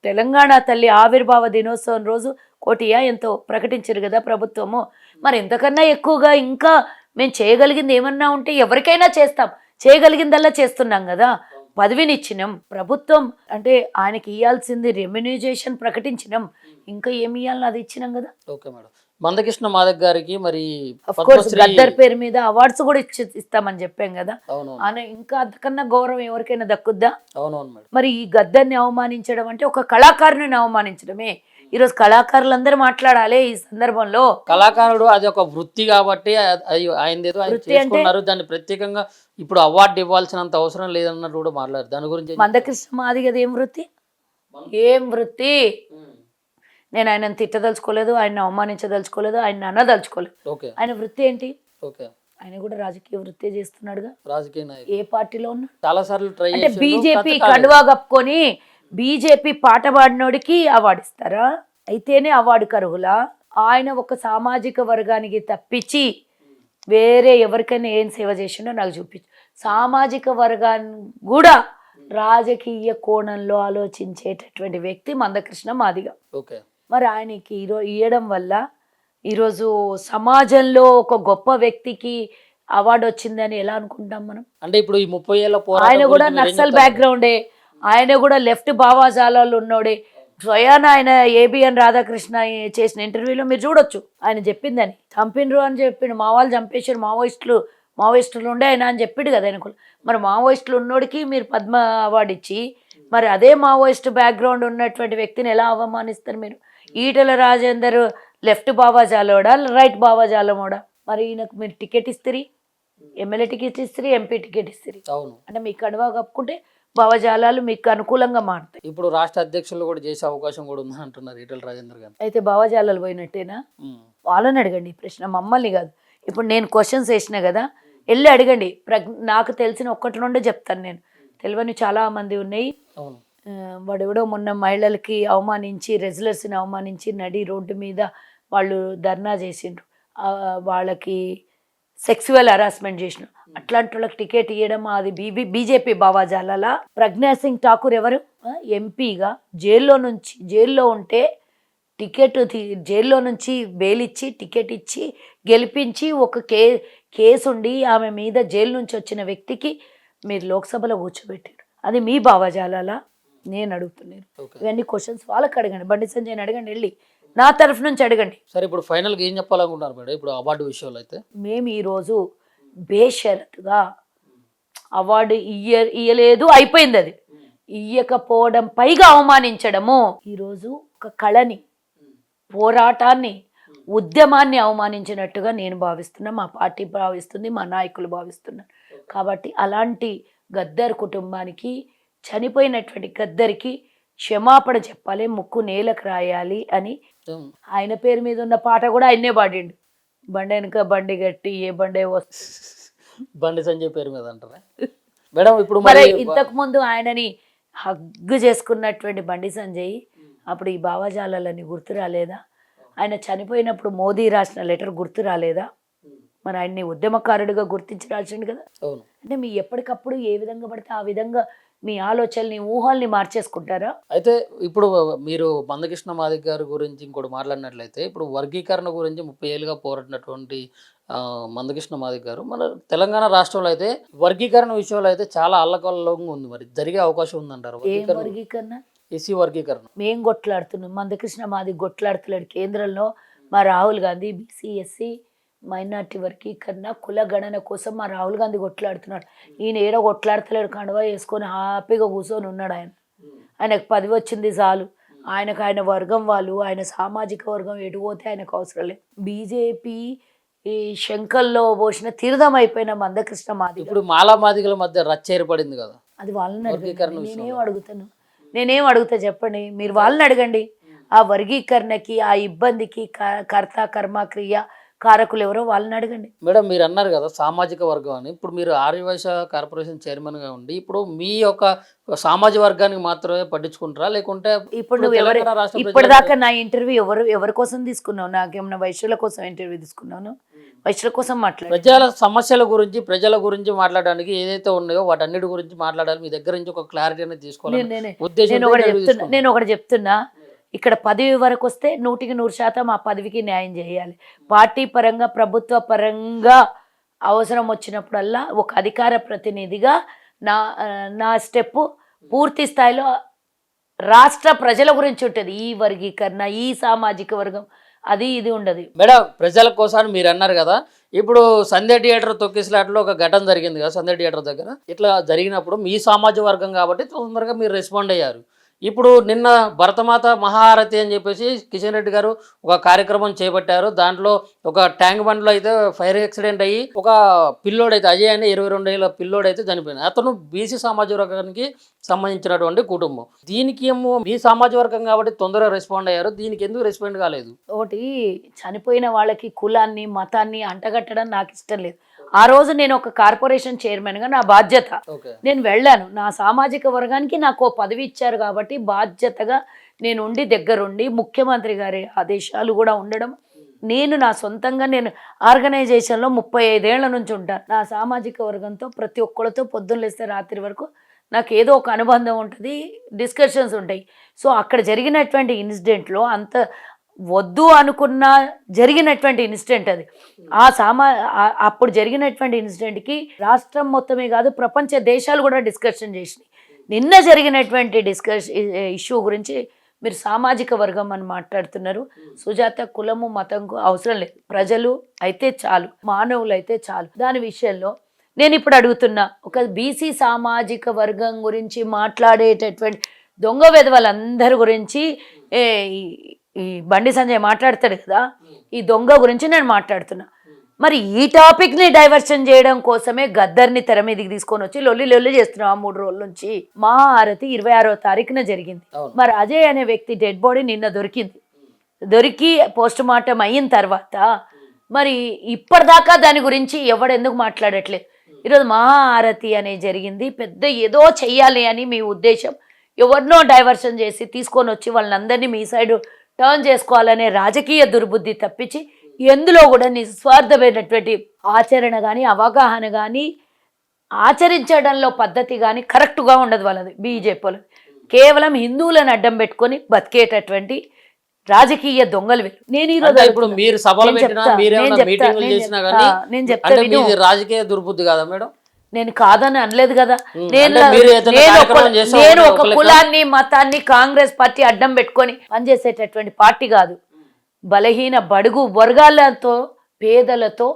తెలంగాణ తల్లి ఆవిర్భావ దినోత్సవం రోజు 1 కోటి ఎంతో ప్రకటించారు కదా ప్రభుత్వము. మరి ఇంతకన్నా ఎక్కువగా ఇంకా మేము చేయగలిగింది ఏమన్నా ఉంటే ఎవరికైనా చేస్తాం. చేయగలిగిందల్లా చేస్తున్నాం కదా. పదవినిచ్చినాం, ప్రభుత్వం అంటే ఆయనకి ఇవ్వాల్సింది రెమ్యునరైజేషన్ ప్రకటించినాం, ఇంకా ఏమి ఇవ్వాలో అది ఇచ్చినాం కదా. Okay madam. మందకృష్ణ మాదిగ గారికి మరి గద్దర్ పేరు మీద అవార్డ్స్ కూడా ఇస్తామని చెప్పాం కదా. ఆయన ఇంకా అంతకన్నా గౌరవం ఎవరికైనా దక్కుద్దా? మరి ఈ గద్దర్ని అవమానించడం అంటే ఒక కళాకారుని అవమానించడమే. ఈరోజు కళాకారులందరూ మాట్లాడాలి ఈ సందర్భంలో. కళాకారుడు అది ఒక వృత్తి కాబట్టి ఆయన దాన్ని ప్రత్యేకంగా ఇప్పుడు అవార్డు ఇవ్వాల్సినంత అవసరం లేదన్నట్టు కూడా మాట్లాడారు. దాని గురించి మందకృష్ణ మాదిగది ఏం వృత్తి? ఏం వృత్తి? నేను ఆయనను తిట్టదలుచుకోలేదు, ఆయన అవమానించదలుచుకోలేదు, ఆయన అనదలుచుకోలేదు. ఆయన వృత్తి ఏంటి? ఆయన కూడా రాజకీయ వృత్తి చేస్తున్నాడుగా. ఏ పార్టీలో ఉన్నా చాలా సార్లు ట్రై అంటే బీజేపీ కండువా కప్పుకొని బీజేపీ పాట పాడినోడికి అవార్డు ఇస్తారా? అయితేనే అవార్డుకి అర్హులా? ఆయన ఒక సామాజిక వర్గానికి తప్పించి వేరే ఎవరికైనా ఏం సేవ చేసిండో నాకు చూపించు. సామాజిక వర్గాన్ని కూడా రాజకీయ కోణంలో ఆలోచించేటటువంటి వ్యక్తి మందకృష్ణ మాదిగ. మరి ఆయనకి ఇవ్వడం వల్ల ఈరోజు సమాజంలో ఒక గొప్ప వ్యక్తికి అవార్డు వచ్చిందని ఎలా అనుకుంటాం మనం? అంటే ఇప్పుడు ఈ 30 ఏళ్ల ఆయన కూడా నక్సల్ బ్యాక్గ్రౌండే, ఆయన కూడా లెఫ్ట్ భావాజాలాలు ఉన్నోడే. స్వయాన ఆయన ఏబిఎన్ రాధాకృష్ణ చేసిన ఇంటర్వ్యూలో మీరు చూడొచ్చు, ఆయన చెప్పిందని. చంపినరు అని చెప్పిండు, మా వాళ్ళు చంపేశారు, మావోయిస్టులు ఉండే ఆయన అని చెప్పాడు కదా ఆయనకు. మరి మావోయిస్టులు ఉన్నోడికి మీరు పద్మ అవార్డు ఇచ్చి మరి అదే మావోయిస్ట్ బ్యాక్గ్రౌండ్ ఉన్నటువంటి వ్యక్తిని ఎలా అవమానిస్తారు మీరు? ఈటెల రాజేందర్ లెఫ్ట్ భావాజాలోడా రైట్ భావాజాలమోడా? మరి ఈయనకు మీరు టికెట్ ఇస్తారు, ఎమ్మెల్యే టికెట్ ఇస్తారు, ఎంపీ టికెట్ ఇస్తారు. అంటే మీకు కడువా కప్పుకుంటే భావజాలాలు మీకు అనుకూలంగా మారుతాయి. ఇప్పుడు రాష్ట్ర అధ్యక్షులు కూడా చేసే అవకాశం కూడా ఉంది అంటున్నారు ఈటెల రాజేందర్ గారు. అయితే భావజాలాలు పోయినట్టేనా? వాళ్ళని అడగండి ఈ ప్రశ్న, మమ్మల్ని కాదు. ఇప్పుడు నేను క్వశ్చన్స్ వేసినా కదా, వెళ్ళి అడగండి. నాకు తెలిసిన ఒక్కటి నుండే చెప్తాను, నేను తెలియని చాలా మంది ఉన్నాయి. వాడు ఎవడో మొన్న మహిళలకి అవమానించి, రెజ్లర్స్ని అవమానించి నడి రోడ్డు మీద వాళ్ళు ధర్నా చేసిండ్రు, వాళ్ళకి సెక్సువల్ హరాస్మెంట్ చేసిన అట్లాంటి వాళ్ళకి టికెట్ ఇవ్వడం అది బీజేపీ భావాజాల. ప్రజ్ఞా సింగ్ ఠాకూర్ ఎవరు? ఎంపీగా జైల్లో ఉంటే టికెట్ జైల్లో నుంచి బెయిల్ ఇచ్చి టికెట్ ఇచ్చి గెలిపించి ఒక కేసు ఉండి ఆమె మీద జైలు నుంచి వచ్చిన వ్యక్తికి మీరు లోక్సభలో కూర్చోబెట్టారు. అది మీ భావజాలాలా? నేను అడుగుతున్నాను. ఇవన్నీ క్వశ్చన్స్ వాళ్ళకి అడగండి, బండి సంజయ్ని అడగండి వెళ్ళి. నా తరఫు నుంచి అడగండి. సరే ఇప్పుడు ఫైనల్గా ఏం చెప్పాలనుకుంటున్నారు మేడం ఇప్పుడు అవార్డు విషయంలో అయితే? మేము ఈరోజు బేషరతుగా అవార్డు ఇయ్యలేదు, అయిపోయింది అది. ఇయ్యకపోవడం పైగా అవమానించడము, ఈరోజు ఒక కళని, పోరాటాన్ని, ఉద్యమాన్ని అవమానించినట్టుగా నేను భావిస్తున్నా, మా పార్టీ భావిస్తుంది, మా నాయకులు భావిస్తున్నారు. కాబట్టి అలాంటి గద్దర్ కుటుంబానికి, చనిపోయినటువంటి గద్దరికి క్షమాపణ చెప్పాలి, ముక్కు నేలకు రాయాలి అని. ఆయన పేరు మీద ఉన్న పాట కూడా ఆయన్నే పాడిండు. బండి వెనుక బండి గట్టి ఏ బండే వస్తుంది, బండి సంజయ్ పేరు మీద అంటారా మేడం? ఇప్పుడు మరి ఇంతకు ముందు ఆయనని హగ్గు చేసుకున్నటువంటి బండి సంజయ్ అప్పుడు ఈ భావజాలాలని గుర్తు రాలేదా? ఆయన చనిపోయినప్పుడు మోదీ రాసిన లెటర్ గుర్తు రాలేదా? మరి ఆయన్ని ఉద్యమకారుడిగా గుర్తించి రాసిండు కదా. అంటే మీ ఎప్పటికప్పుడు ఏ విధంగా పడితే ఆ విధంగా మీ ఆలోచనని, ఊహల్ని మార్చేసుకుంటారా? అయితే ఇప్పుడు మీరు మందకృష్ణ మాదిగ గారి గురించి ఇంకోటి మాట్లాడినట్లయితే, ఇప్పుడు వర్గీకరణ గురించి 30 ఏళ్ళుగా పోరాడినటువంటి మందకృష్ణ మాదిగ గారు మన తెలంగాణ రాష్ట్రంలో అయితే వర్గీకరణ విషయంలో అయితే చాలా అల్లకల్లోగా ఉంది. మరి జరిగే అవకాశం ఉందంటారు వర్గీకరణ? ఎస్సీ వర్గీకరణ మేం కొట్లాడుతున్నాం, మందకృష్ణ మాదిగ కొట్లాడుతున్నాడు. కేంద్రంలో మా Rahul Gandhi BC SC minority వర్గీకరణ కుల గణన కోసం మా రాహుల్ గాంధీ కొట్లాడుతున్నాడు. ఈయన ఏడో కొట్లాడతలేడు, కండువా వేసుకొని హ్యాపీగా కూర్చొని ఉన్నాడు. ఆయనకు పదవి వచ్చింది చాలు, ఆయనకు ఆయన వర్గం వాళ్ళు, ఆయన సామాజిక వర్గం ఎటు పోతే ఆయనకు అవసరం లేదు. బీజేపీ ఈ శంకల్లో పోసిన తీర్థం అయిపోయిన మందకృష్ణ మాదిగ ఇప్పుడు మాలా మాదిగల మధ్య రచ్చ ఏర్పడింది కదా, అది వాళ్ళని అడగండి. నేనేం అడుగుతా చెప్పండి, మీరు వాళ్ళని అడగండి. ఆ వర్గీకరణకి, ఆ ఇబ్బందికి కర్త కర్మ క్రియ కారకులు ఎవరో వాళ్ళని అడగండి. మేడం మీరు అన్నారు కదా సామాజిక వర్గం అని, ఇప్పుడు మీరు ఆర్యవైశ్య కార్పొరేషన్ చైర్మన్గా ఉండి ఇప్పుడు మీ యొక్క సామాజిక వర్గానికి మాత్రమే పట్టించుకుంటారా, లేకుంటే ఇప్పుడు నువ్వు ఇప్పటిదాకా నా ఇంటర్వ్యూ ఎవరి కోసం తీసుకున్నావు? నాకేమన్నా వైశ్యుల కోసం ఇంటర్వ్యూ తీసుకున్నాను? వైశ్యుల కోసం మాట్లాడు. ప్రజల సమస్యల గురించి, ప్రజల గురించి మాట్లాడడానికి ఏదైతే ఉన్నాయో వాటన్నిటి గురించి మాట్లాడాలి. మీ దగ్గర నుంచి ఒక క్లారిటీ అనేది తీసుకోవాలి. నేను ఒకటి చెప్తున్నా, ఇక్కడ పదవి వరకు వస్తే 100% ఆ పదవికి న్యాయం చేయాలి. పార్టీ పరంగా, ప్రభుత్వ పరంగా అవసరం వచ్చినప్పుడల్లా ఒక అధికార ప్రతినిధిగా నా స్టెప్ పూర్తి స్థాయిలో రాష్ట్ర ప్రజల గురించి ఉంటుంది. ఈ వర్గీకరణ, ఈ సామాజిక వర్గం అది ఇది ఉండదు. మేడం ప్రజల కోసం మీరు అన్నారు కదా, ఇప్పుడు సంధ్య థియేటర్ తొక్కిసలాట్లో ఒక ఘటన జరిగింది కదా సంధ్య థియేటర్ దగ్గర. ఇట్లా జరిగినప్పుడు మీ సామాజిక వర్గం కాబట్టి తొందరగా మీరు రెస్పాండ్ అయ్యారు. ఇప్పుడు నిన్న భరతమాత మహాహారతి అని చెప్పేసి కిషన్ రెడ్డి గారు ఒక కార్యక్రమం చేపట్టారు. దాంట్లో ఒక ట్యాంక్ బండ్లో అయితే ఫైర్ యాక్సిడెంట్ అయ్యి ఒక పిల్లోడు అయితే అజయ్ అని 22 ఏళ్ళ పిల్లోడు అయితే చనిపోయింది. అతను బీసీ సామాజిక వర్గానికి సంబంధించినటువంటి కుటుంబం. దీనికి ఏమో మీ సామాజిక వర్గం కాబట్టి తొందరగా రెస్పాండ్ అయ్యారు, దీనికి ఎందుకు రెస్పాండ్ కాలేదు? ఒకటి, చనిపోయిన వాళ్ళకి కులాన్ని మతాన్ని అంటగట్టడం నాకు ఇష్టం లేదు. ఆ రోజు నేను ఒక కార్పొరేషన్ చైర్మన్గా నా బాధ్యత, నేను వెళ్ళాను. నా సామాజిక వర్గానికి నాకు పదవి ఇచ్చారు కాబట్టి బాధ్యతగా నేను ఉండి దగ్గరుండి, ముఖ్యమంత్రి గారి ఆదేశాలు కూడా ఉండడం, నేను నా సొంతంగా నేను ఆర్గనైజేషన్లో 35 ఏళ్ల నుంచి ఉంటాను. నా సామాజిక వర్గంతో ప్రతి ఒక్కరితో పొద్దున్న లేస్తే రాత్రి వరకు నాకు ఏదో ఒక అనుబంధం ఉంటుంది, డిస్కషన్స్ ఉంటాయి. సో అక్కడ జరిగినటువంటి ఇన్సిడెంట్లో అంత వద్దు అనుకున్న జరిగినటువంటి ఇన్సిడెంట్ అది. అప్పుడు జరిగినటువంటి ఇన్సిడెంట్కి రాష్ట్రం మొత్తమే కాదు ప్రపంచ దేశాలు కూడా డిస్కషన్ చేసినాయి. నిన్న జరిగినటువంటి ఇష్యూ గురించి మీరు సామాజిక వర్గం అని మాట్లాడుతున్నారు. సుజాత కులము మతంకు అవసరం లేదు, ప్రజలు అయితే చాలు, మానవులు అయితే చాలు. దాని విషయంలో నేను ఇప్పుడు అడుగుతున్నా, ఒక బీసీ సామాజిక వర్గం గురించి మాట్లాడేటటువంటి దొంగ వెధవలందరి గురించి ఈ బండి సంజయ్ మాట్లాడతాడు కదా, ఈ దొంగ గురించి నేను మాట్లాడుతున్నా. మరి ఈ టాపిక్ని డైవర్షన్ చేయడం కోసమే గద్దర్ని తెర మీదకి తీసుకొని వచ్చి లొల్లి చేస్తున్నాం. ఆ 3 రోజుల నుంచి మహాహారతి 26వ తారీఖున జరిగింది. మరి అజయ్ అనే వ్యక్తి డెడ్ బాడీ నిన్న దొరికి పోస్ట్ మార్టం అయిన తర్వాత మరి ఇప్పటిదాకా దాని గురించి ఎవడెందుకు మాట్లాడట్లేదు? ఈరోజు మహాహారతి అనేది జరిగింది, పెద్ద ఏదో చెయ్యాలి అని మీ ఉద్దేశం, ఎవరినో డైవర్షన్ చేసి తీసుకొని వచ్చి వాళ్ళందరినీ మీ సైడు టర్న్ చేసుకోవాలనే రాజకీయ దుర్బుద్ధి తప్పించి ఎందులో కూడా నిస్వార్థమైనటువంటి ఆచరణ కానీ, అవగాహన కానీ, ఆచరించడంలో పద్ధతి కానీ కరెక్ట్గా ఉండదు వాళ్ళది. బీజేపీ వాళ్ళది కేవలం హిందువులను అడ్డం పెట్టుకొని బతికేటటువంటి రాజకీయ దొంగలు. నేను ఈరోజు ఇప్పుడు మీరు సభలు పెట్టినా, మీటింగులు చేసినా కానీ నేను చెప్తాను రాజకీయ దుర్బుద్ధి కాదా మేడం? నేను కాదని అనలేదు కదా. నేను ఒక కులాన్ని మతాన్ని కాంగ్రెస్ పార్టీ అడ్డం పెట్టుకొని పనిచేసేటటువంటి పార్టీ కాదు. బలహీన బడుగు వర్గాలతో పేదలతో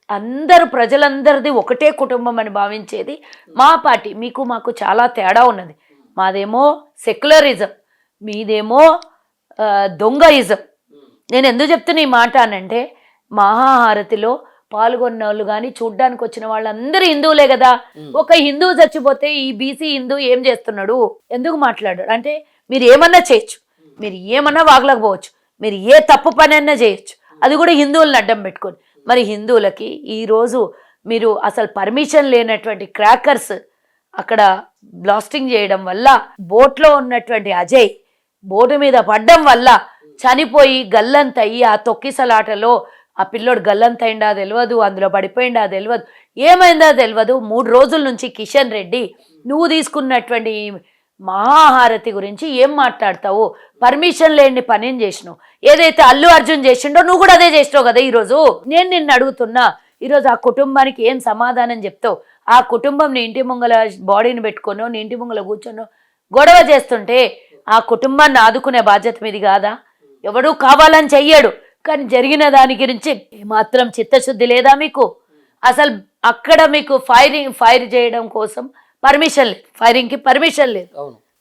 అందరు ప్రజలందరిది ఒకటే కుటుంబం అని భావించేది మా పార్టీ. మీకు మాకు చాలా తేడా ఉన్నది. మాదేమో సెక్యులరిజం, మీదేమో దొంగయిజం. నేను ఎందుకు చెప్తున్నా ఈ మాట అనంటే, మహాహారతిలో పాల్గొన్న వాళ్ళు కానీ చూడ్డానికి వచ్చిన వాళ్ళందరూ హిందువులే కదా. ఒక హిందువు చచ్చిపోతే ఈ బీసీ హిందూ ఏం చేస్తున్నాడు, ఎందుకు మాట్లాడాడు అంటే, మీరు ఏమన్నా చేయొచ్చు, మీరు ఏమన్నా వాగలేకపోవచ్చు, మీరు ఏ తప్పు పని అన్నా చేయొచ్చు, అది కూడా హిందువులను అడ్డం పెట్టుకొని. మరి హిందువులకి ఈరోజు మీరు అసలు పర్మిషన్ లేనటువంటి క్రాకర్స్ అక్కడ బ్లాస్టింగ్ చేయడం వల్ల బోట్లో ఉన్నటువంటి అజయ్ బోటు మీద పడ్డం వల్ల చనిపోయి గల్లంతయ్యి ఆ తొక్కిసలాటలో ఆ పిల్లోడు గల్లంతైందా తెలియదు, అందులో పడిపోయిందా తెలియదు, ఏమైందో తెలియదు. 3 రోజుల నుంచి కిషన్ రెడ్డి నువ్వు తీసుకున్నటువంటి మహాహారతి గురించి ఏం మాట్లాడతావు? పర్మిషన్ లేని పని ఏం చేసినావు? ఏదైతే అల్లు అర్జున్ చేసిండో నువ్వు కూడా అదే చేసినావు కదా. ఈరోజు నేను నిన్ను అడుగుతున్నా, ఈరోజు ఆ కుటుంబానికి ఏం సమాధానం చెప్తావు? ఆ కుటుంబం నీ ఇంటి ముంగల బాడీని పెట్టుకోనో నీ ఇంటి ముంగల కూర్చొనో గొడవ చేస్తుంటే ఆ కుటుంబాన్ని ఆదుకునే బాధ్యత మీది కాదా? ఎవడూ కావాలని చెయ్యడు, కానీ జరిగిన దాని గురించి మాత్రం చిత్తశుద్ధి లేదా మీకు? అసలు అక్కడ మీకు ఫైర్ చేయడం కోసం పర్మిషన్ లేదు, ఫైరింగ్కి పర్మిషన్ లేదు,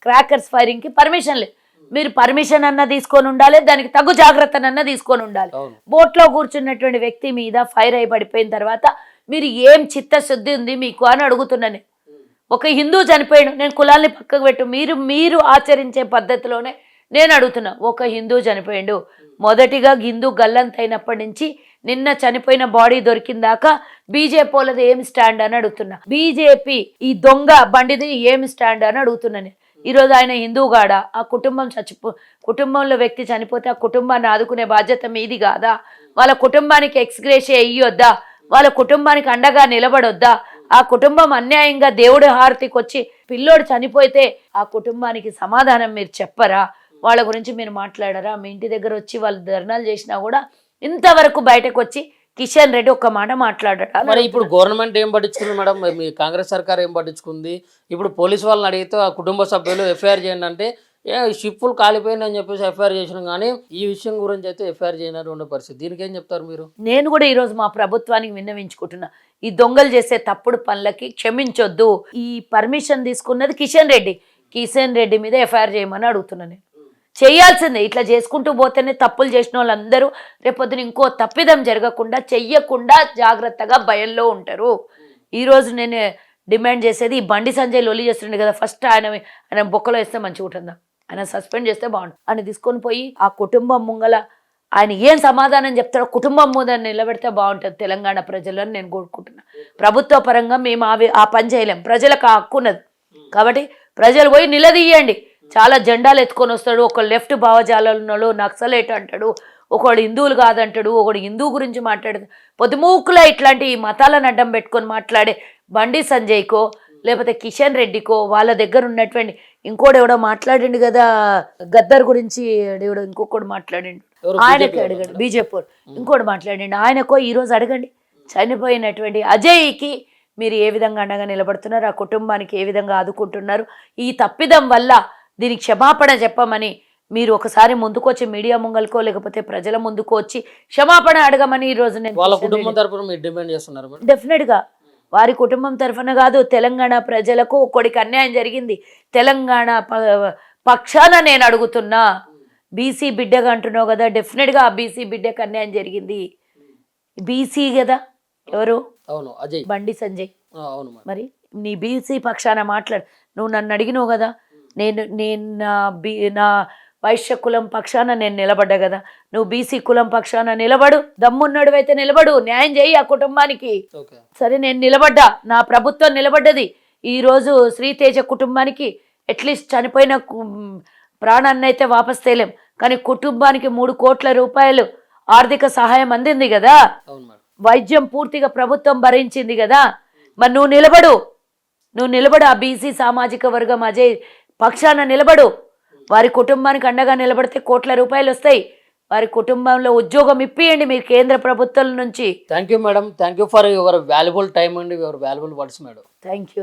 క్రాకర్స్ ఫైరింగ్కి పర్మిషన్ లేదు. మీరు పర్మిషన్ అన్న తీసుకొని ఉండాలి, దానికి తగు జాగ్రత్తనన్నా తీసుకొని ఉండాలి. బోట్లో కూర్చున్నటువంటి వ్యక్తి మీద ఫైర్ అయి పడిపోయిన తర్వాత మీరు ఏం చిత్తశుద్ధి ఉంది మీకు అని అడుగుతున్నాను. ఒక హిందూ చనిపోయాడు, నేను కులాల్ని పక్కకు పెట్టు, మీరు ఆచరించే పద్ధతిలోనే నేను అడుగుతున్నా. ఒక హిందూ చనిపోయాడు, మొదటిగా హిందూ గల్లంతైనప్పటి నుంచి నిన్న చనిపోయిన బాడీ దొరికిందాకా బీజేపీ వాళ్ళది ఏం స్టాండ్ అని అడుగుతున్నా. బీజేపీ ఈ దొంగ బండిది ఏం స్టాండ్ అని అడుగుతున్నాను. ఈరోజు ఆయన హిందూగాడా? ఆ కుటుంబం కుటుంబంలో వ్యక్తి చనిపోతే ఆ కుటుంబాన్ని ఆదుకునే బాధ్యత మీది కాదా? వాళ్ళ కుటుంబానికి ఎక్స్గ్రేషియా ఇయ్యొద్దా? వాళ్ళ కుటుంబానికి అండగా నిలబడొద్దా? ఆ కుటుంబం అన్యాయంగా దేవుడి హారతికి వచ్చి పిల్లోడు చనిపోతే ఆ కుటుంబానికి సమాధానం మీరు చెప్పరా? వాళ్ళ గురించి మీరు మాట్లాడరా? మీ ఇంటి దగ్గర వచ్చి వాళ్ళు ధర్నాలు చేసినా కూడా ఇంతవరకు బయటకు వచ్చి కిషన్ రెడ్డి ఒక్క మాట మాట్లాడట. మరి ఇప్పుడు గవర్నమెంట్ ఏం పట్టించుకుంది మేడం? మీ కాంగ్రెస్ సర్కార్ ఏం పట్టించుకుంది? ఇప్పుడు పోలీసు వాళ్ళని అడిగితే ఆ కుటుంబ సభ్యులు ఎఫ్ఐఆర్ చేయండి అంటే షిప్పులు కాలిపోయింది అని చెప్పేసి ఎఫ్ఐఆర్ చేసినాం, కానీ ఈ విషయం గురించి అయితే ఎఫ్ఐఆర్ చేయనటువంటి పరిస్థితి. దీనికి ఏం చెప్తారు మీరు? నేను కూడా ఈరోజు మా ప్రభుత్వానికి విన్నవించుకుంటున్నా, ఈ దొంగలు చేసే తప్పుడు పనులకి క్షమించొద్దు. ఈ పర్మిషన్ తీసుకున్నది కిషన్ రెడ్డి మీద ఎఫ్ఐఆర్ చేయమని అడుగుతున్నాను. నేను చేయాల్సిందే. ఇట్లా చేసుకుంటూ పోతేనే తప్పులు చేసిన వాళ్ళందరూ రేపొద్దున ఇంకో తప్పిదం జరగకుండా చెయ్యకుండా జాగ్రత్తగా భయంలో ఉంటారు. ఈరోజు నేను డిమాండ్ చేసేది, ఈ బండి సంజయ్ లొల్లి చేస్తుండే కదా, ఫస్ట్ ఆయన బొక్కలో వేస్తే మంచిగా ఉంటుందా? ఆయన సస్పెండ్ చేస్తే బాగుంటుంది. ఆయన తీసుకొని పోయి ఆ కుటుంబం ముంగల ఆయన ఏం సమాధానం చెప్తారో కుటుంబం ముందు నిలబెడితే బాగుంటుంది తెలంగాణ ప్రజలని నేను కోరుకుంటున్నా. ప్రభుత్వ పరంగా మేము ఆ పని చేయలేం, ప్రజలకు ఆ హక్కు ఉన్నది కాబట్టి ప్రజలు పోయి నిలదీయండి. చాలా జెండాలు ఎత్తుకొని వస్తాడు, ఒక లెఫ్ట్ భావజాలలో నక్సలైట్ అంటాడు, ఒకడు హిందువులు కాదంటాడు, ఒకడు హిందూ గురించి మాట్లాడు. పొద్దుమూకులా ఇట్లాంటి మతాలను అడ్డం పెట్టుకొని మాట్లాడే బండి సంజయ్కో లేకపోతే కిషన్ రెడ్డికో వాళ్ళ దగ్గర ఉన్నటువంటి ఇంకోటి ఎవడో మాట్లాడిండు కదా, గద్దర్ గురించి ఎవడో ఇంకొకడు మాట్లాడిండు, ఆయనకి అడగండి. బీజేపీ ఇంకోటి మాట్లాడిండు, ఆయనకో ఈరోజు అడగండి. చనిపోయినటువంటి అజయ్కి మీరు ఏ విధంగా అండగా నిలబడుతున్నారు, ఆ కుటుంబానికి ఏ విధంగా ఆదుకుంటున్నారు? ఈ తప్పిదం వల్ల దీనికి క్షమాపణ చెప్పమని మీరు ఒకసారి ముందుకు వచ్చి మీడియా ముంగల్కో లేకపోతే ప్రజల ముందుకు వచ్చి క్షమాపణ అడగమని ఈరోజు నేను వాళ్ళ కుటుంబం తరఫున మీరు డిమాండ్ చేస్తున్నారు. డెఫినెట్గా వారి కుటుంబం తరఫున కాదు, తెలంగాణ ప్రజలకు ఒక్కడికి అన్యాయం జరిగింది, తెలంగాణ పక్షాన నేను అడుగుతున్నా. బీసీ బిడ్డగా అంటున్నావు కదా, డెఫినెట్గా ఆ బీసీ బిడ్డకు అన్యాయం జరిగింది. బీసీ కదా, ఎవరు? అవును, అజయ్, బండి సంజయ్. అవును. మరి నీ బీసీ పక్షాన మాట్లాడు. నువ్వు నన్ను అడిగినావు కదా, నేను నా వైశ్య కులం పక్షాన నేను నిలబడ్డా కదా, నువ్వు బీసీ కులం పక్షాన నిలబడు. దమ్మున్నాడు అయితే నిలబడు, న్యాయం చేయి ఆ కుటుంబానికి. సరే, నేను నిలబడ్డా, నా ప్రభుత్వం నిలబడ్డది. ఈరోజు శ్రీతేజ కుటుంబానికి అట్లీస్ట్ చనిపోయిన ప్రాణాన్ని అయితే వాపస్ తేలేం, కానీ కుటుంబానికి 3 కోట్ల రూపాయలు ఆర్థిక సహాయం అందింది కదా, వైద్యం పూర్తిగా ప్రభుత్వం భరించింది కదా. మరి నువ్వు నిలబడు, ఆ బీసీ సామాజిక వర్గం అజయ్ పక్షాన నిలబడు. వారి కుటుంబానికి అండగా నిలబడితే కోట్ల రూపాయలు వస్తాయి. వారి కుటుంబంలో ఉద్యోగం ఇప్పియండి మీరు కేంద్ర ప్రభుత్వం నుంచి. Thank you madam, thank you for your valuable time and your valuable words madam. Thank you.